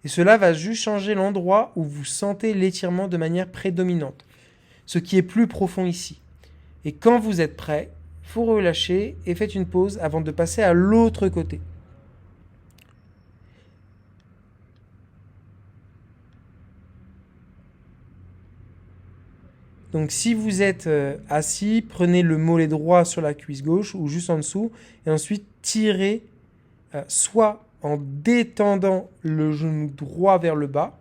Et cela va juste changer l'endroit où vous sentez l'étirement de manière prédominante, ce qui est plus profond ici. Et quand vous êtes prêt, vous relâchez et faites une pause avant de passer à l'autre côté. Donc si vous êtes assis, prenez le mollet droit sur la cuisse gauche ou juste en dessous et ensuite tirez soit en détendant le genou droit vers le bas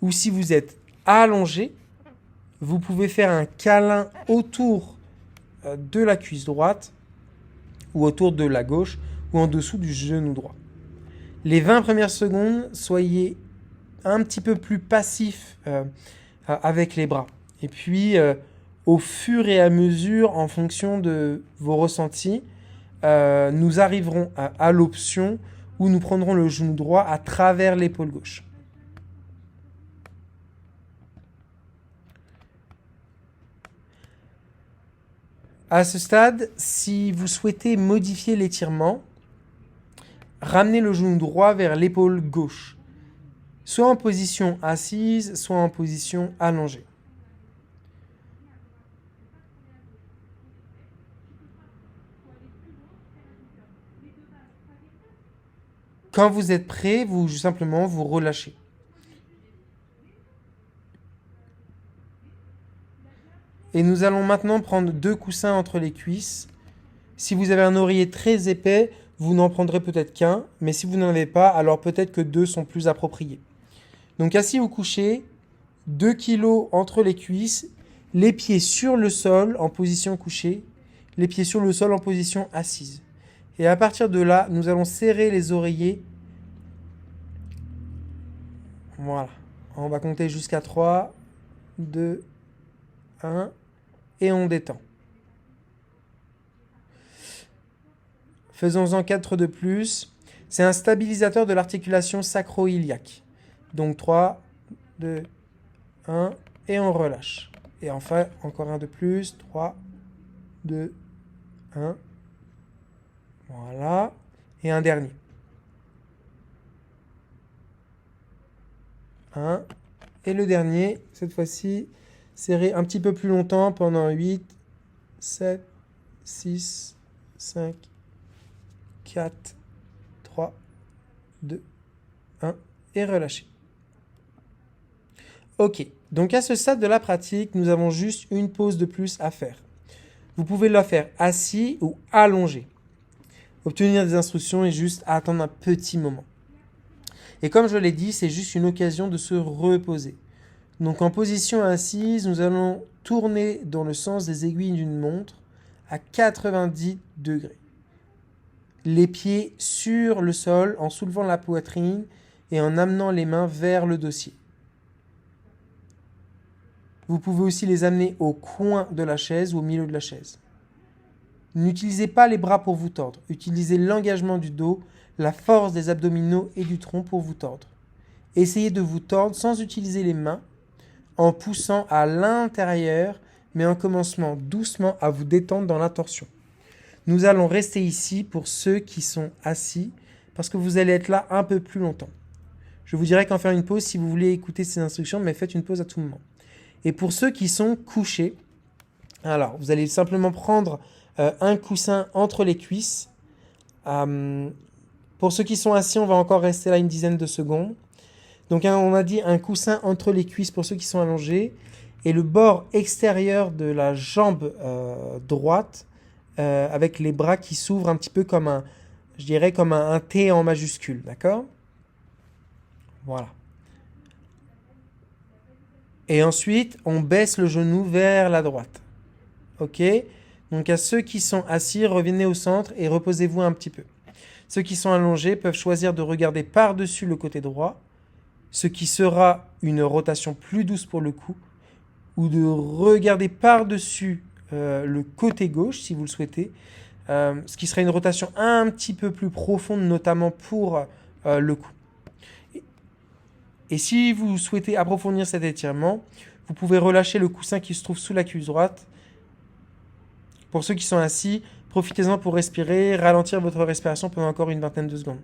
ou si vous êtes allongé, vous pouvez faire un câlin autour de la cuisse droite ou autour de la gauche ou en dessous du genou droit. Les 20 premières secondes, soyez un petit peu plus passif avec les bras. Et puis, au fur et à mesure, en fonction de vos ressentis, nous arriverons à l'option où nous prendrons le genou droit à travers l'épaule gauche. À ce stade, si vous souhaitez modifier l'étirement, ramenez le genou droit vers l'épaule gauche, soit en position assise, soit en position allongée. Quand vous êtes prêt, vous simplement vous relâchez. Et nous allons maintenant prendre 2 coussins entre les cuisses. Si vous avez un oreiller très épais, vous n'en prendrez peut-être qu'un, mais si vous n'en avez pas, alors peut-être que 2 sont plus appropriés. Donc assis ou couché, 2 kilos entre les cuisses, les pieds sur le sol en position couchée, les pieds sur le sol en position assise. Et à partir de là, nous allons serrer les oreillers. Voilà. On va compter jusqu'à 3, 2, 1, et on détend. Faisons-en 4 de plus. C'est un stabilisateur de l'articulation sacro-iliaque. Donc 3, 2, 1, et on relâche. Et enfin, encore un de plus. 3, 2, 1. Voilà. Et un dernier. 1. Et le dernier, cette fois-ci, serré un petit peu plus longtemps pendant 8, 7, 6, 5, 4, 3, 2, 1. Et relâchez. Ok, donc à ce stade de la pratique, nous avons juste une pause de plus à faire. Vous pouvez la faire assis ou allongé. Obtenir des instructions et juste attendre un petit moment. Et comme je l'ai dit, c'est juste une occasion de se reposer. Donc en position assise, nous allons tourner dans le sens des aiguilles d'une montre à 90 degrés. Les pieds sur le sol en soulevant la poitrine et en amenant les mains vers le dossier. Vous pouvez aussi les amener au coin de la chaise ou au milieu de la chaise. N'utilisez pas les bras pour vous tordre. Utilisez l'engagement du dos, la force des abdominaux et du tronc pour vous tordre. Essayez de vous tordre sans utiliser les mains, en poussant à l'intérieur, mais en commençant doucement à vous détendre dans la torsion. Nous allons rester ici pour ceux qui sont assis, parce que vous allez être là un peu plus longtemps. Je vous dirai qu'en faire une pause si vous voulez écouter ces instructions, mais faites une pause à tout moment. Et pour ceux qui sont couchés, alors vous allez simplement prendre un coussin entre les cuisses. Pour ceux qui sont assis, on va encore rester là une dizaine de secondes. Donc on a dit un coussin entre les cuisses pour ceux qui sont allongés et le bord extérieur de la jambe droite avec les bras qui s'ouvrent un petit peu comme un T en majuscule, d'accord? Voilà. Et ensuite, on baisse le genou vers la droite. Ok? Donc à ceux qui sont assis, revenez au centre et reposez-vous un petit peu. Ceux qui sont allongés peuvent choisir de regarder par-dessus le côté droit, ce qui sera une rotation plus douce pour le cou, ou de regarder par-dessus le côté gauche, si vous le souhaitez, ce qui sera une rotation un petit peu plus profonde, notamment pour le cou. Et si vous souhaitez approfondir cet étirement, vous pouvez relâcher le coussin qui se trouve sous la cuisse droite. Pour ceux qui sont assis, profitez-en pour respirer, ralentir votre respiration pendant encore une vingtaine de secondes.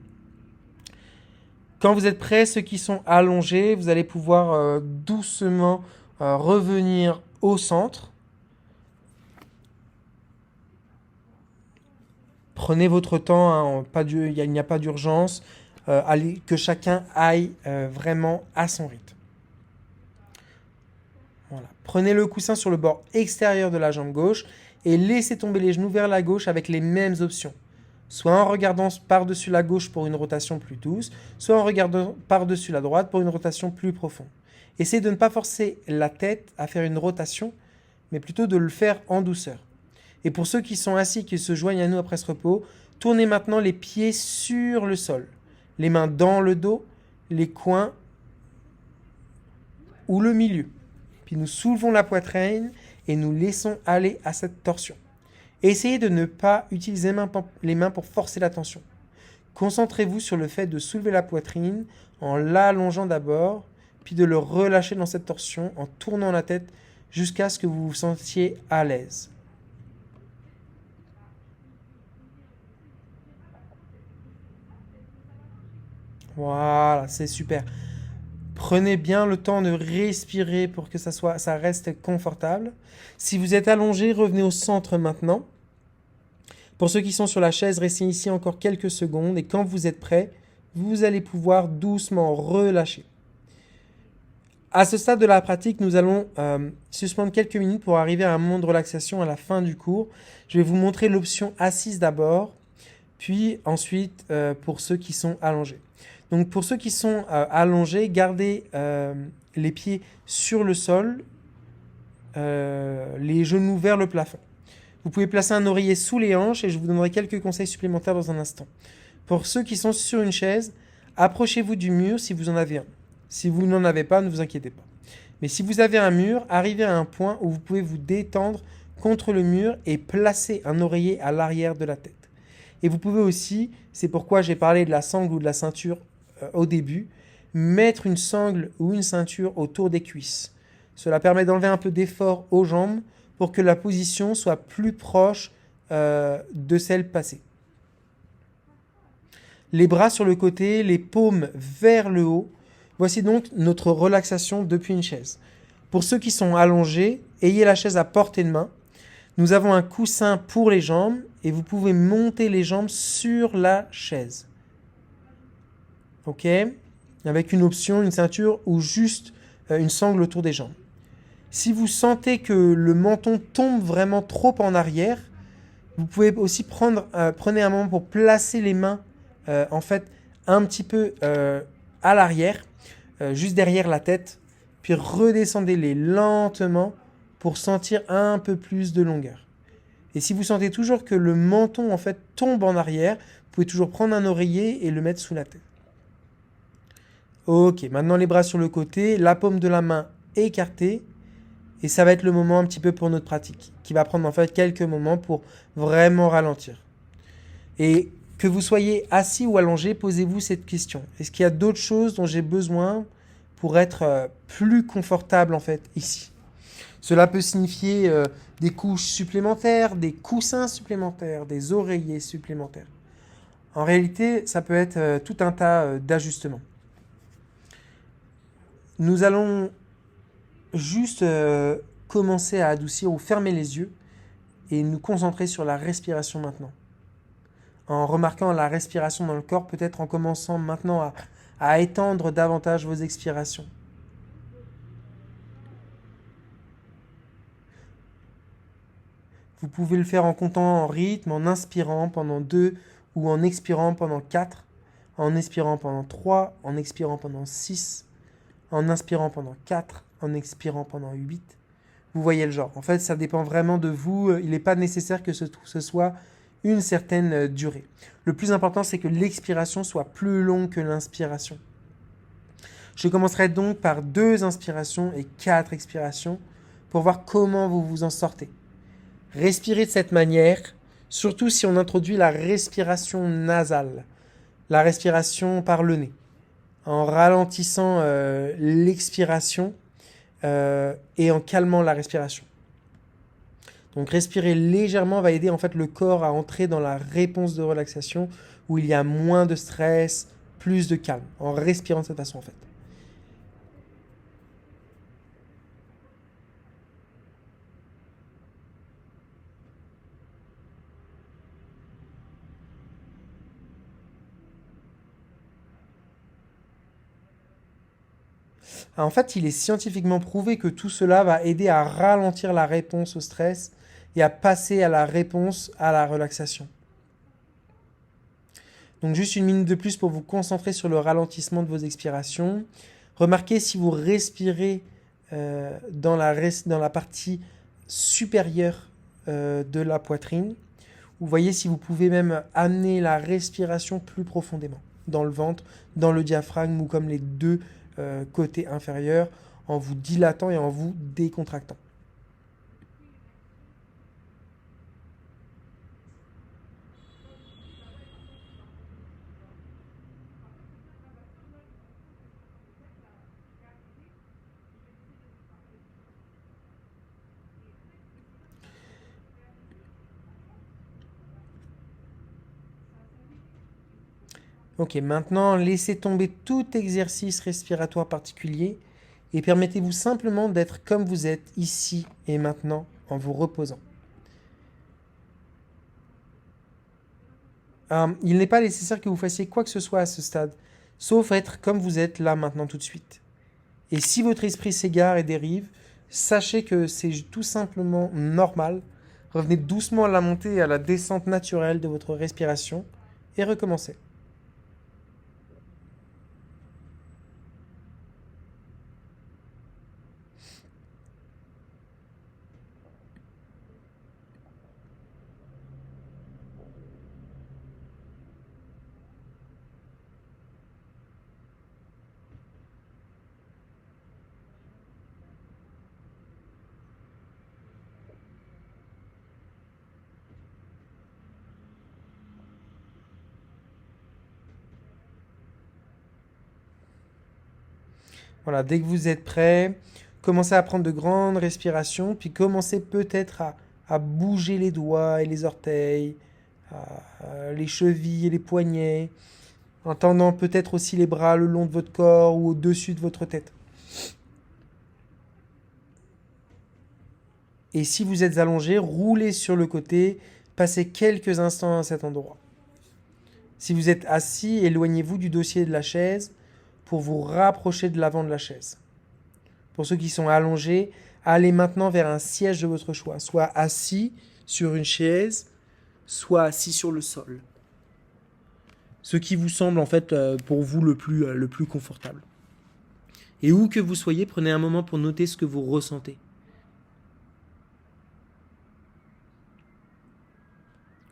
Quand vous êtes prêts, ceux qui sont allongés, vous allez pouvoir doucement revenir au centre. Prenez votre temps, il n'y a pas d'urgence. Que chacun aille vraiment à son rythme. Voilà. Prenez le coussin sur le bord extérieur de la jambe gauche et laissez tomber les genoux vers la gauche avec les mêmes options. Soit en regardant par-dessus la gauche pour une rotation plus douce, soit en regardant par-dessus la droite pour une rotation plus profonde. Essayez de ne pas forcer la tête à faire une rotation, mais plutôt de le faire en douceur. Et pour ceux qui sont assis, qui se joignent à nous après ce repos, tournez maintenant les pieds sur le sol. Les mains dans le dos, les coins ou le milieu. Puis nous soulevons la poitrine et nous laissons aller à cette torsion. Essayez de ne pas utiliser les mains pour forcer la tension. Concentrez-vous sur le fait de soulever la poitrine en l'allongeant d'abord, puis de le relâcher dans cette torsion en tournant la tête jusqu'à ce que vous vous sentiez à l'aise. Voilà, c'est super. Prenez bien le temps de respirer pour que ça reste confortable. Si vous êtes allongé, revenez au centre maintenant. Pour ceux qui sont sur la chaise, restez ici encore quelques secondes et quand vous êtes prêts, vous allez pouvoir doucement relâcher. À ce stade de la pratique, nous allons suspendre quelques minutes pour arriver à un moment de relaxation à la fin du cours. Je vais vous montrer l'option assise d'abord, puis ensuite pour ceux qui sont allongés. Donc pour ceux qui sont allongés, gardez les pieds sur le sol, les genoux vers le plafond. Vous pouvez placer un oreiller sous les hanches et je vous donnerai quelques conseils supplémentaires dans un instant. Pour ceux qui sont sur une chaise, approchez-vous du mur si vous en avez un. Si vous n'en avez pas, ne vous inquiétez pas. Mais si vous avez un mur, arrivez à un point où vous pouvez vous détendre contre le mur et placer un oreiller à l'arrière de la tête. Et vous pouvez aussi, c'est pourquoi j'ai parlé de la sangle ou de la ceinture au début, mettre une sangle ou une ceinture autour des cuisses. Cela permet d'enlever un peu d'effort aux jambes pour que la position soit plus proche de celle passée. Les bras sur le côté, les paumes vers le haut. Voici donc notre relaxation depuis une chaise. Pour ceux qui sont allongés, ayez la chaise à portée de main. Nous avons un coussin pour les jambes et vous pouvez monter les jambes sur la chaise. Ok, avec une option, une ceinture ou juste une sangle autour des jambes. Si vous sentez que le menton tombe vraiment trop en arrière, vous pouvez aussi prenez un moment pour placer les mains un petit peu à l'arrière, juste derrière la tête, puis redescendez-les lentement pour sentir un peu plus de longueur. Et si vous sentez toujours que le menton tombe en arrière, vous pouvez toujours prendre un oreiller et le mettre sous la tête. Ok, maintenant les bras sur le côté, la paume de la main écartée. Et ça va être le moment un petit peu pour notre pratique, qui va prendre en fait quelques moments pour vraiment ralentir. Et que vous soyez assis ou allongé, posez-vous cette question. Est-ce qu'il y a d'autres choses dont j'ai besoin pour être plus confortable en fait ici? Cela peut signifier des couches supplémentaires, des coussins supplémentaires, des oreillers supplémentaires. En réalité, ça peut être tout un tas d'ajustements. Nous allons juste commencer à adoucir ou fermer les yeux et nous concentrer sur la respiration maintenant. En remarquant la respiration dans le corps, peut-être en commençant maintenant à étendre davantage vos expirations. Vous pouvez le faire en comptant en rythme, en inspirant pendant 2 ou en expirant pendant 4, en expirant pendant 3, en expirant pendant 6, en inspirant pendant 4, en expirant pendant 8. Vous voyez le genre. En fait, ça dépend vraiment de vous. Il n'est pas nécessaire que ce soit une certaine durée. Le plus important, c'est que l'expiration soit plus longue que l'inspiration. Je commencerai donc par 2 inspirations et 4 expirations pour voir comment vous vous en sortez. Respirez de cette manière, surtout si on introduit la respiration nasale, la respiration par le nez, en ralentissant l'expiration et en calmant la respiration. Donc respirer légèrement va aider en fait le corps à entrer dans la réponse de relaxation où il y a moins de stress, plus de calme, en respirant de cette façon en fait. En fait, il est scientifiquement prouvé que tout cela va aider à ralentir la réponse au stress et à passer à la réponse à la relaxation. Donc juste une minute de plus pour vous concentrer sur le ralentissement de vos expirations. Remarquez si vous respirez dans la partie supérieure de la poitrine. Vous voyez si vous pouvez même amener la respiration plus profondément dans le ventre, dans le diaphragme ou comme les deux côtés inférieurs en vous dilatant et en vous décontractant. Ok, maintenant laissez tomber tout exercice respiratoire particulier et permettez-vous simplement d'être comme vous êtes ici et maintenant en vous reposant. Il n'est pas nécessaire que vous fassiez quoi que ce soit à ce stade, sauf être comme vous êtes là maintenant tout de suite. Et si votre esprit s'égare et dérive, sachez que c'est tout simplement normal. Revenez doucement à la montée et à la descente naturelle de votre respiration et recommencez. Voilà, dès que vous êtes prêt, commencez à prendre de grandes respirations, puis commencez peut-être à bouger les doigts et les orteils, les chevilles et les poignets, en tendant peut-être aussi les bras le long de votre corps ou au-dessus de votre tête. Et si vous êtes allongé, roulez sur le côté, passez quelques instants à cet endroit. Si vous êtes assis, éloignez-vous du dossier de la chaise pour vous rapprocher de l'avant de la chaise. Pour ceux qui sont allongés, allez maintenant vers un siège de votre choix, soit assis sur une chaise, soit assis sur le sol. Ce qui vous semble en fait pour vous le plus confortable. Et où que vous soyez, prenez un moment pour noter ce que vous ressentez.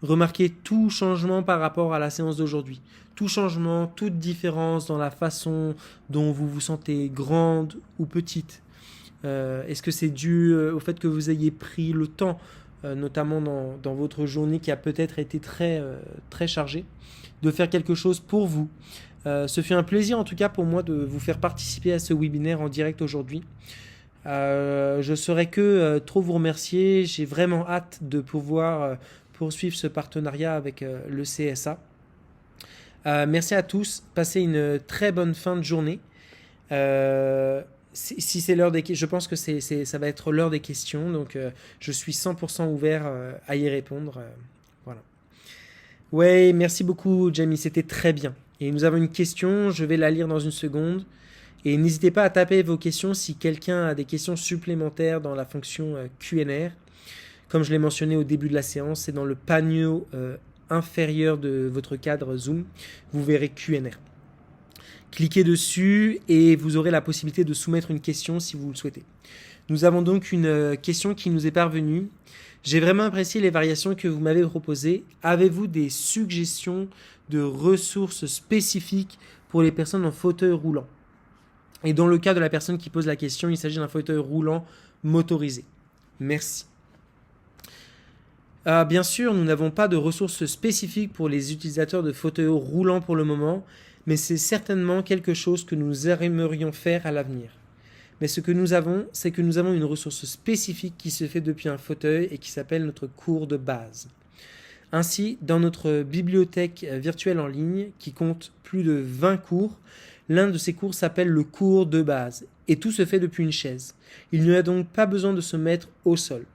Remarquez tout changement par rapport à la séance d'aujourd'hui. Tout changement, toute différence dans la façon dont vous vous sentez grande ou petite. Est-ce que c'est dû au fait que vous ayez pris le temps, notamment dans votre journée qui a peut-être été très chargée, de faire quelque chose pour vous? Ce fut un plaisir en tout cas pour moi de vous faire participer à ce webinaire en direct aujourd'hui. Je ne saurais que trop vous remercier. J'ai vraiment hâte de pouvoir poursuivre ce partenariat avec le CSA. Merci à tous. Passez une très bonne fin de journée. Si c'est l'heure je pense que ça va être l'heure des questions. Donc, je suis 100% ouvert à y répondre. Voilà. Ouais, merci beaucoup, Jamie. C'était très bien. Et nous avons une question. Je vais la lire dans une seconde. Et n'hésitez pas à taper vos questions si quelqu'un a des questions supplémentaires dans la fonction Q&R. Comme je l'ai mentionné au début de la séance, c'est dans le panneau inférieur de votre cadre Zoom. Vous verrez Q&R. Cliquez dessus et vous aurez la possibilité de soumettre une question si vous le souhaitez. Nous avons donc une question qui nous est parvenue. J'ai vraiment apprécié les variations que vous m'avez proposées. Avez-vous des suggestions de ressources spécifiques pour les personnes en fauteuil roulant? Et dans le cas de la personne qui pose la question, il s'agit d'un fauteuil roulant motorisé. Merci. Bien sûr, nous n'avons pas de ressources spécifiques pour les utilisateurs de fauteuils roulants pour le moment, mais c'est certainement quelque chose que nous aimerions faire à l'avenir. Mais ce que nous avons, c'est que nous avons une ressource spécifique qui se fait depuis un fauteuil et qui s'appelle notre cours de base. Ainsi, dans notre bibliothèque virtuelle en ligne, qui compte plus de 20 cours, l'un de ces cours s'appelle le cours de base, et tout se fait depuis une chaise. Il n'y a donc pas besoin de se mettre au sol.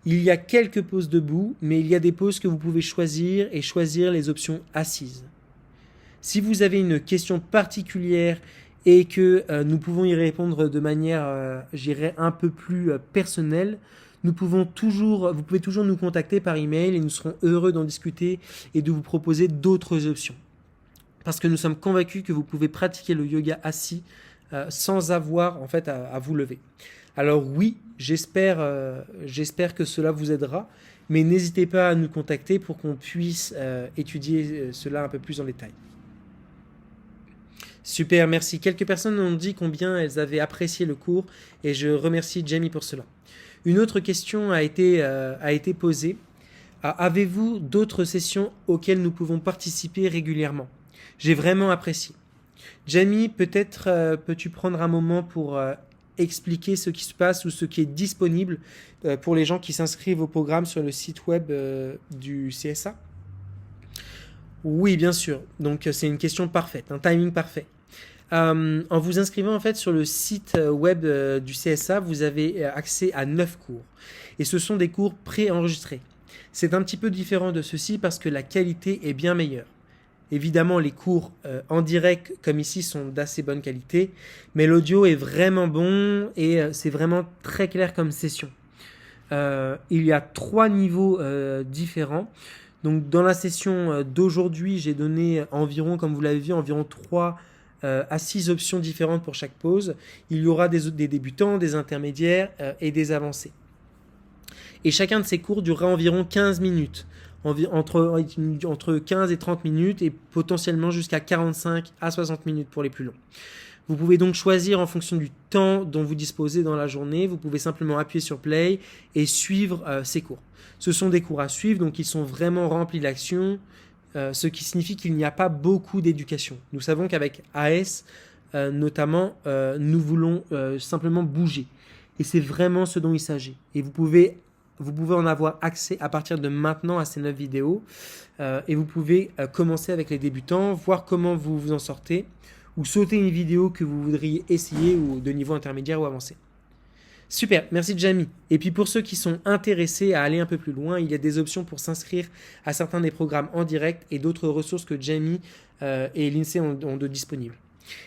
Il y a quelques poses debout, mais il y a des poses que vous pouvez choisir et choisir les options assises. Si vous avez une question particulière et que nous pouvons y répondre de manière, un peu plus personnelle, vous pouvez toujours nous contacter par email et nous serons heureux d'en discuter et de vous proposer d'autres options. Parce que nous sommes convaincus que vous pouvez pratiquer le yoga assis sans avoir en fait à vous lever. Alors oui, j'espère que cela vous aidera, mais n'hésitez pas à nous contacter pour qu'on puisse étudier cela un peu plus en détail. Super, merci. Quelques personnes ont dit combien elles avaient apprécié le cours et je remercie Jamie pour cela. Une autre question a été posée. Avez-vous d'autres sessions auxquelles nous pouvons participer régulièrement? J'ai vraiment apprécié. Jamie, peut-être peux-tu prendre un moment pour expliquer ce qui se passe ou ce qui est disponible pour les gens qui s'inscrivent au programme sur le site web du CSA? Oui, bien sûr. Donc, c'est une question parfaite, un timing parfait. En vous inscrivant en fait sur le site web du CSA, vous avez accès à 9 cours. Et ce sont des cours pré-enregistrés. C'est un petit peu différent de ceci parce que la qualité est bien meilleure. Évidemment, les cours en direct, comme ici, sont d'assez bonne qualité, mais l'audio est vraiment bon et c'est vraiment très clair comme session. Il y a 3 niveaux différents. Donc, dans la session d'aujourd'hui, j'ai donné environ, comme vous l'avez vu, environ 3 à 6 options différentes pour chaque pause. Il y aura des débutants, des intermédiaires et des avancés. Et chacun de ces cours durera environ 15 minutes. Entre 15 et 30 minutes et potentiellement jusqu'à 45 à 60 minutes pour les plus longs. Vous pouvez donc choisir en fonction du temps dont vous disposez dans la journée. Vous pouvez simplement appuyer sur play et suivre ces cours. Ce sont des cours à suivre, donc ils sont vraiment remplis d'action, ce qui signifie qu'il n'y a pas beaucoup d'éducation. Nous savons qu'avec AS, notamment, nous voulons simplement bouger. Et c'est vraiment ce dont il s'agit. Et vous pouvez en avoir accès à partir de maintenant à ces 9 vidéos et vous pouvez commencer avec les débutants, voir comment vous vous en sortez ou sauter une vidéo que vous voudriez essayer ou de niveau intermédiaire ou avancé. Super, merci Jamie. Et puis pour ceux qui sont intéressés à aller un peu plus loin, il y a des options pour s'inscrire à certains des programmes en direct et d'autres ressources que Jamie et l'INSEE ont de disponibles.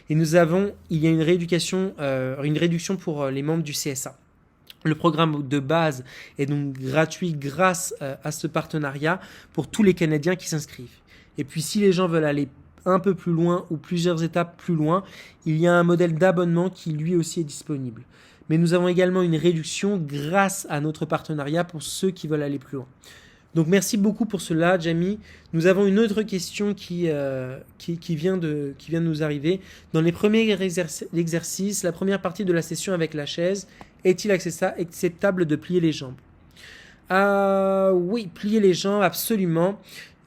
Et il y a une réduction pour les membres du CSA. Le programme de base est donc gratuit grâce à ce partenariat pour tous les Canadiens qui s'inscrivent. Et puis si les gens veulent aller un peu plus loin ou plusieurs étapes plus loin, il y a un modèle d'abonnement qui lui aussi est disponible. Mais nous avons également une réduction grâce à notre partenariat pour ceux qui veulent aller plus loin. Donc merci beaucoup pour cela, Jamie. Nous avons une autre question qui vient de nous arriver. Dans les premiers exercices, la première partie de la session avec la chaise, est-il acceptable de plier les jambes? Oui, plier les jambes, absolument.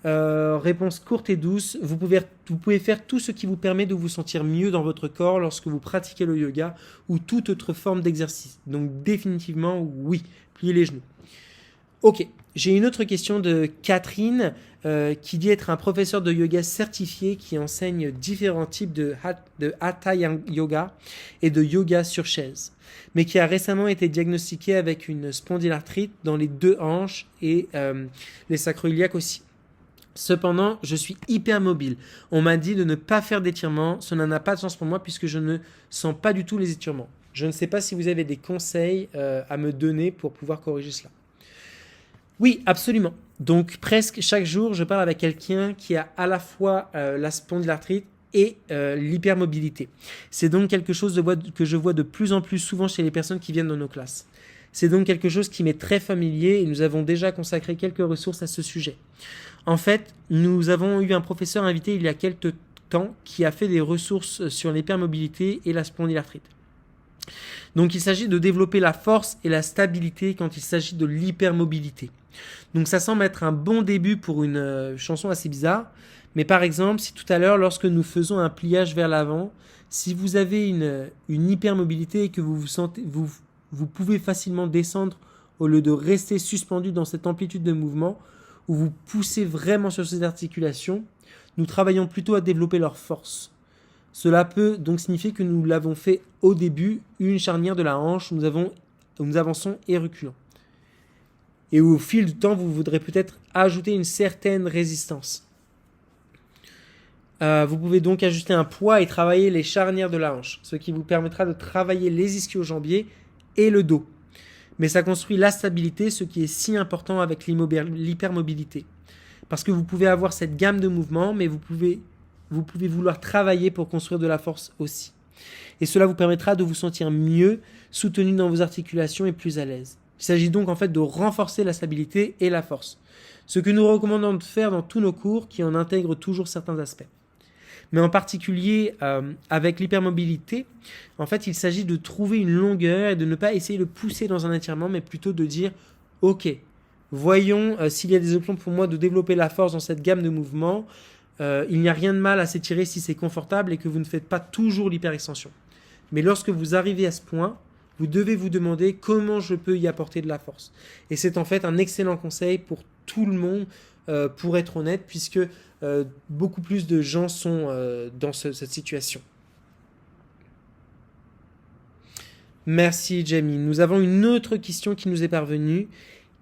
Réponse courte et douce. Vous pouvez faire tout ce qui vous permet de vous sentir mieux dans votre corps lorsque vous pratiquez le yoga ou toute autre forme d'exercice. Donc définitivement, oui, plier les genoux. Ok, j'ai une autre question de Catherine qui dit être un professeur de yoga certifié qui enseigne différents types de Hatha Yoga et de yoga sur chaise, mais qui a récemment été diagnostiqué avec une spondylarthrite dans les deux hanches et les sacro-iliaques aussi. Cependant, je suis hyper mobile. On m'a dit de ne pas faire d'étirements. Cela n'a pas de sens pour moi puisque je ne sens pas du tout les étirements. Je ne sais pas si vous avez des conseils à me donner pour pouvoir corriger cela. Oui, absolument. Donc presque chaque jour, je parle avec quelqu'un qui a à la fois la spondylarthrite et l'hypermobilité. C'est donc quelque chose que je vois de plus en plus souvent chez les personnes qui viennent dans nos classes. C'est donc quelque chose qui m'est très familier et nous avons déjà consacré quelques ressources à ce sujet. En fait, nous avons eu un professeur invité il y a quelques temps qui a fait des ressources sur l'hypermobilité et la spondylarthrite. Donc il s'agit de développer la force et la stabilité quand il s'agit de l'hypermobilité. Donc ça semble être un bon début pour une chanson assez bizarre, mais par exemple, si tout à l'heure, lorsque nous faisons un pliage vers l'avant, si vous avez une hypermobilité et que vous pouvez facilement descendre au lieu de rester suspendu dans cette amplitude de mouvement, où vous poussez vraiment sur ces articulations, nous travaillons plutôt à développer leur force. Cela peut donc signifier que nous l'avons fait au début, une charnière de la hanche, où nous avançons et reculons. Et au fil du temps, vous voudrez peut-être ajouter une certaine résistance. Vous pouvez donc ajuster un poids et travailler les charnières de la hanche, ce qui vous permettra de travailler les ischio-jambiers et le dos. Mais ça construit la stabilité, ce qui est si important avec l'hypermobilité. Parce que vous pouvez avoir cette gamme de mouvements, mais vous pouvez vouloir travailler pour construire de la force aussi. Et cela vous permettra de vous sentir mieux, soutenu dans vos articulations et plus à l'aise. Il s'agit donc en fait de renforcer la stabilité et la force. Ce que nous recommandons de faire dans tous nos cours qui en intègrent toujours certains aspects. Mais en particulier avec l'hypermobilité, en fait, il s'agit de trouver une longueur et de ne pas essayer de pousser dans un étirement, mais plutôt de dire « Ok, voyons s'il y a des options pour moi de développer la force dans cette gamme de mouvements. Il n'y a rien de mal à s'étirer si c'est confortable et que vous ne faites pas toujours l'hyperextension. Mais lorsque vous arrivez à ce point, vous devez vous demander comment je peux y apporter de la force. Et c'est en fait un excellent conseil pour tout le monde, pour être honnête, puisque beaucoup plus de gens sont dans cette situation. Merci Jamie. Nous avons une autre question qui nous est parvenue.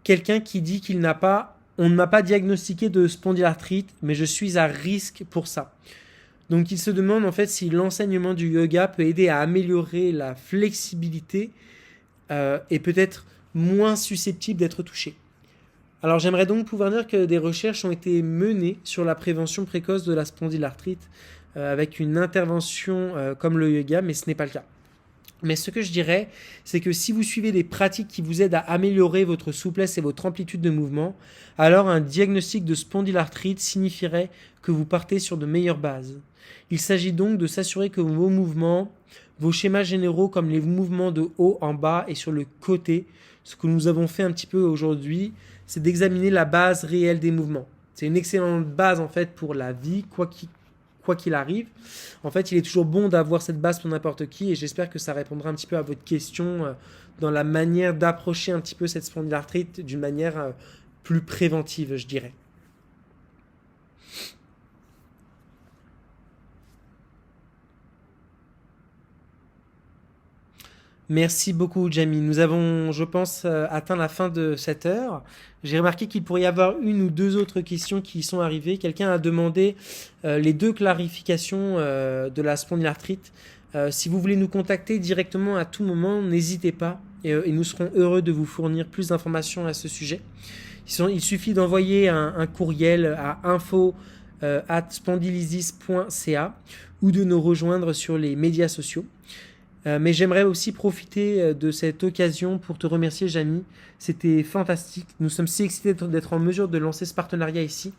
Quelqu'un qui dit on ne m'a pas diagnostiqué de spondylarthrite, mais je suis à risque pour ça. Donc il se demande en fait si l'enseignement du yoga peut aider à améliorer la flexibilité et peut-être moins susceptible d'être touché. Alors j'aimerais donc pouvoir dire que des recherches ont été menées sur la prévention précoce de la spondylarthrite avec une intervention comme le yoga, mais ce n'est pas le cas. Mais ce que je dirais, c'est que si vous suivez des pratiques qui vous aident à améliorer votre souplesse et votre amplitude de mouvement, alors un diagnostic de spondylarthrite signifierait que vous partez sur de meilleures bases. Il s'agit donc de s'assurer que vos mouvements, vos schémas généraux comme les mouvements de haut en bas et sur le côté, ce que nous avons fait un petit peu aujourd'hui, c'est d'examiner la base réelle des mouvements. C'est une excellente base en fait pour la vie, quoi qu'il arrive. En fait, il est toujours bon d'avoir cette base pour n'importe qui et j'espère que ça répondra un petit peu à votre question dans la manière d'approcher un petit peu cette spondylarthrite d'une manière plus préventive, je dirais. Merci beaucoup, Jamie. Nous avons, je pense, atteint la fin de cette heure. J'ai remarqué qu'il pourrait y avoir une ou deux autres questions qui sont arrivées. Quelqu'un a demandé les deux clarifications de la spondylarthrite. Si vous voulez nous contacter directement à tout moment, n'hésitez pas et nous serons heureux de vous fournir plus d'informations à ce sujet. Il suffit d'envoyer un courriel à info@spondylysis.ca ou de nous rejoindre sur les médias sociaux. Mais j'aimerais aussi profiter de cette occasion pour te remercier, Jamy. C'était fantastique. Nous sommes si excités d'être en mesure de lancer ce partenariat ici.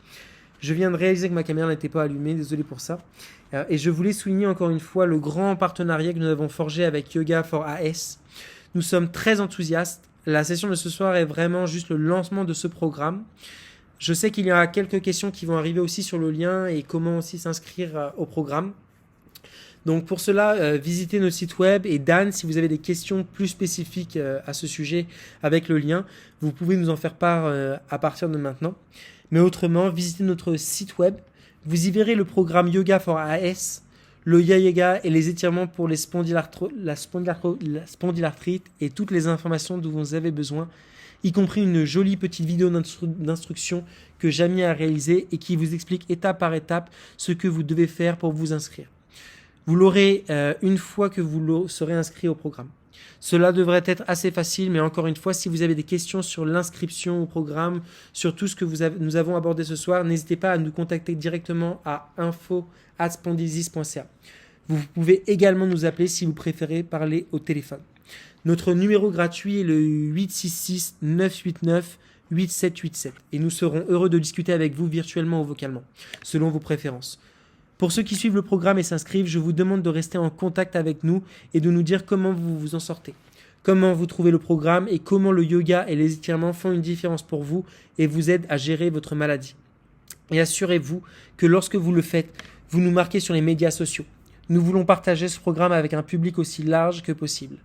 Je viens de réaliser que ma caméra n'était pas allumée, désolé pour ça. Et je voulais souligner encore une fois le grand partenariat que nous avons forgé avec Yoga for AS. Nous sommes très enthousiastes. La session de ce soir est vraiment juste le lancement de ce programme. Je sais qu'il y aura quelques questions qui vont arriver aussi sur le lien et comment aussi s'inscrire au programme. Donc pour cela, visitez notre site web et Dan, si vous avez des questions plus spécifiques à ce sujet avec le lien, vous pouvez nous en faire part à partir de maintenant. Mais autrement, visitez notre site web. Vous y verrez le programme Yoga for AS, le Yoga et les étirements pour la spondylarthrite et toutes les informations dont vous avez besoin, y compris une jolie petite vidéo d'instruction que Jamy a réalisée et qui vous explique étape par étape ce que vous devez faire pour vous inscrire. Vous l'aurez une fois que vous serez inscrit au programme. Cela devrait être assez facile, mais encore une fois, si vous avez des questions sur l'inscription au programme, sur tout ce que nous avons abordé ce soir, n'hésitez pas à nous contacter directement à info@spondysis.ca. Vous pouvez également nous appeler si vous préférez parler au téléphone. Notre numéro gratuit est le 866 989 8787 et nous serons heureux de discuter avec vous virtuellement ou vocalement, selon vos préférences. Pour ceux qui suivent le programme et s'inscrivent, je vous demande de rester en contact avec nous et de nous dire comment vous vous en sortez, comment vous trouvez le programme et comment le yoga et les étirements font une différence pour vous et vous aident à gérer votre maladie. Et assurez-vous que lorsque vous le faites, vous nous marquez sur les médias sociaux. Nous voulons partager ce programme avec un public aussi large que possible.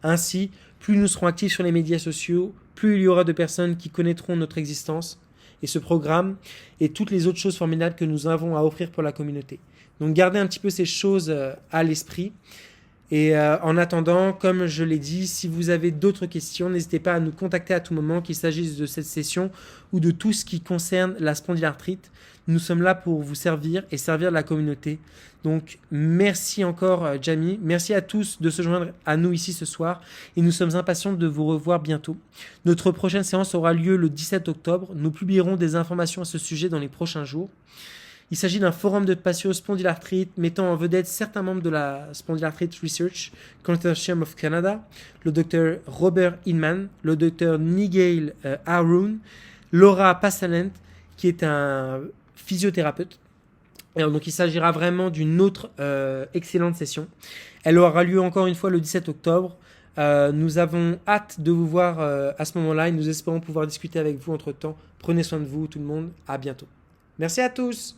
Ainsi, plus nous serons actifs sur les médias sociaux, plus il y aura de personnes qui connaîtront notre existence et ce programme et toutes les autres choses formidables que nous avons à offrir pour la communauté. Donc gardez un petit peu ces choses à l'esprit. Et en attendant, comme je l'ai dit, si vous avez d'autres questions, n'hésitez pas à nous contacter à tout moment, qu'il s'agisse de cette session ou de tout ce qui concerne la spondylarthrite. Nous sommes là pour vous servir et servir la communauté. Donc merci encore Jamy, merci à tous de se joindre à nous ici ce soir et nous sommes impatients de vous revoir bientôt. Notre prochaine séance aura lieu le 17 octobre. Nous publierons des informations à ce sujet dans les prochains jours. Il s'agit d'un forum de patio-spondylarthrite mettant en vedette certains membres de la Spondylarthrite Research Consortium of Canada, le Dr Robert Inman, le Dr Nigel Haroun, Laura Passalent, qui est un physiothérapeute. Alors, donc il s'agira vraiment d'une autre excellente session. Elle aura lieu encore une fois le 17 octobre. Nous avons hâte de vous voir à ce moment-là et nous espérons pouvoir discuter avec vous entre-temps. Prenez soin de vous tout le monde. À bientôt. Merci à tous.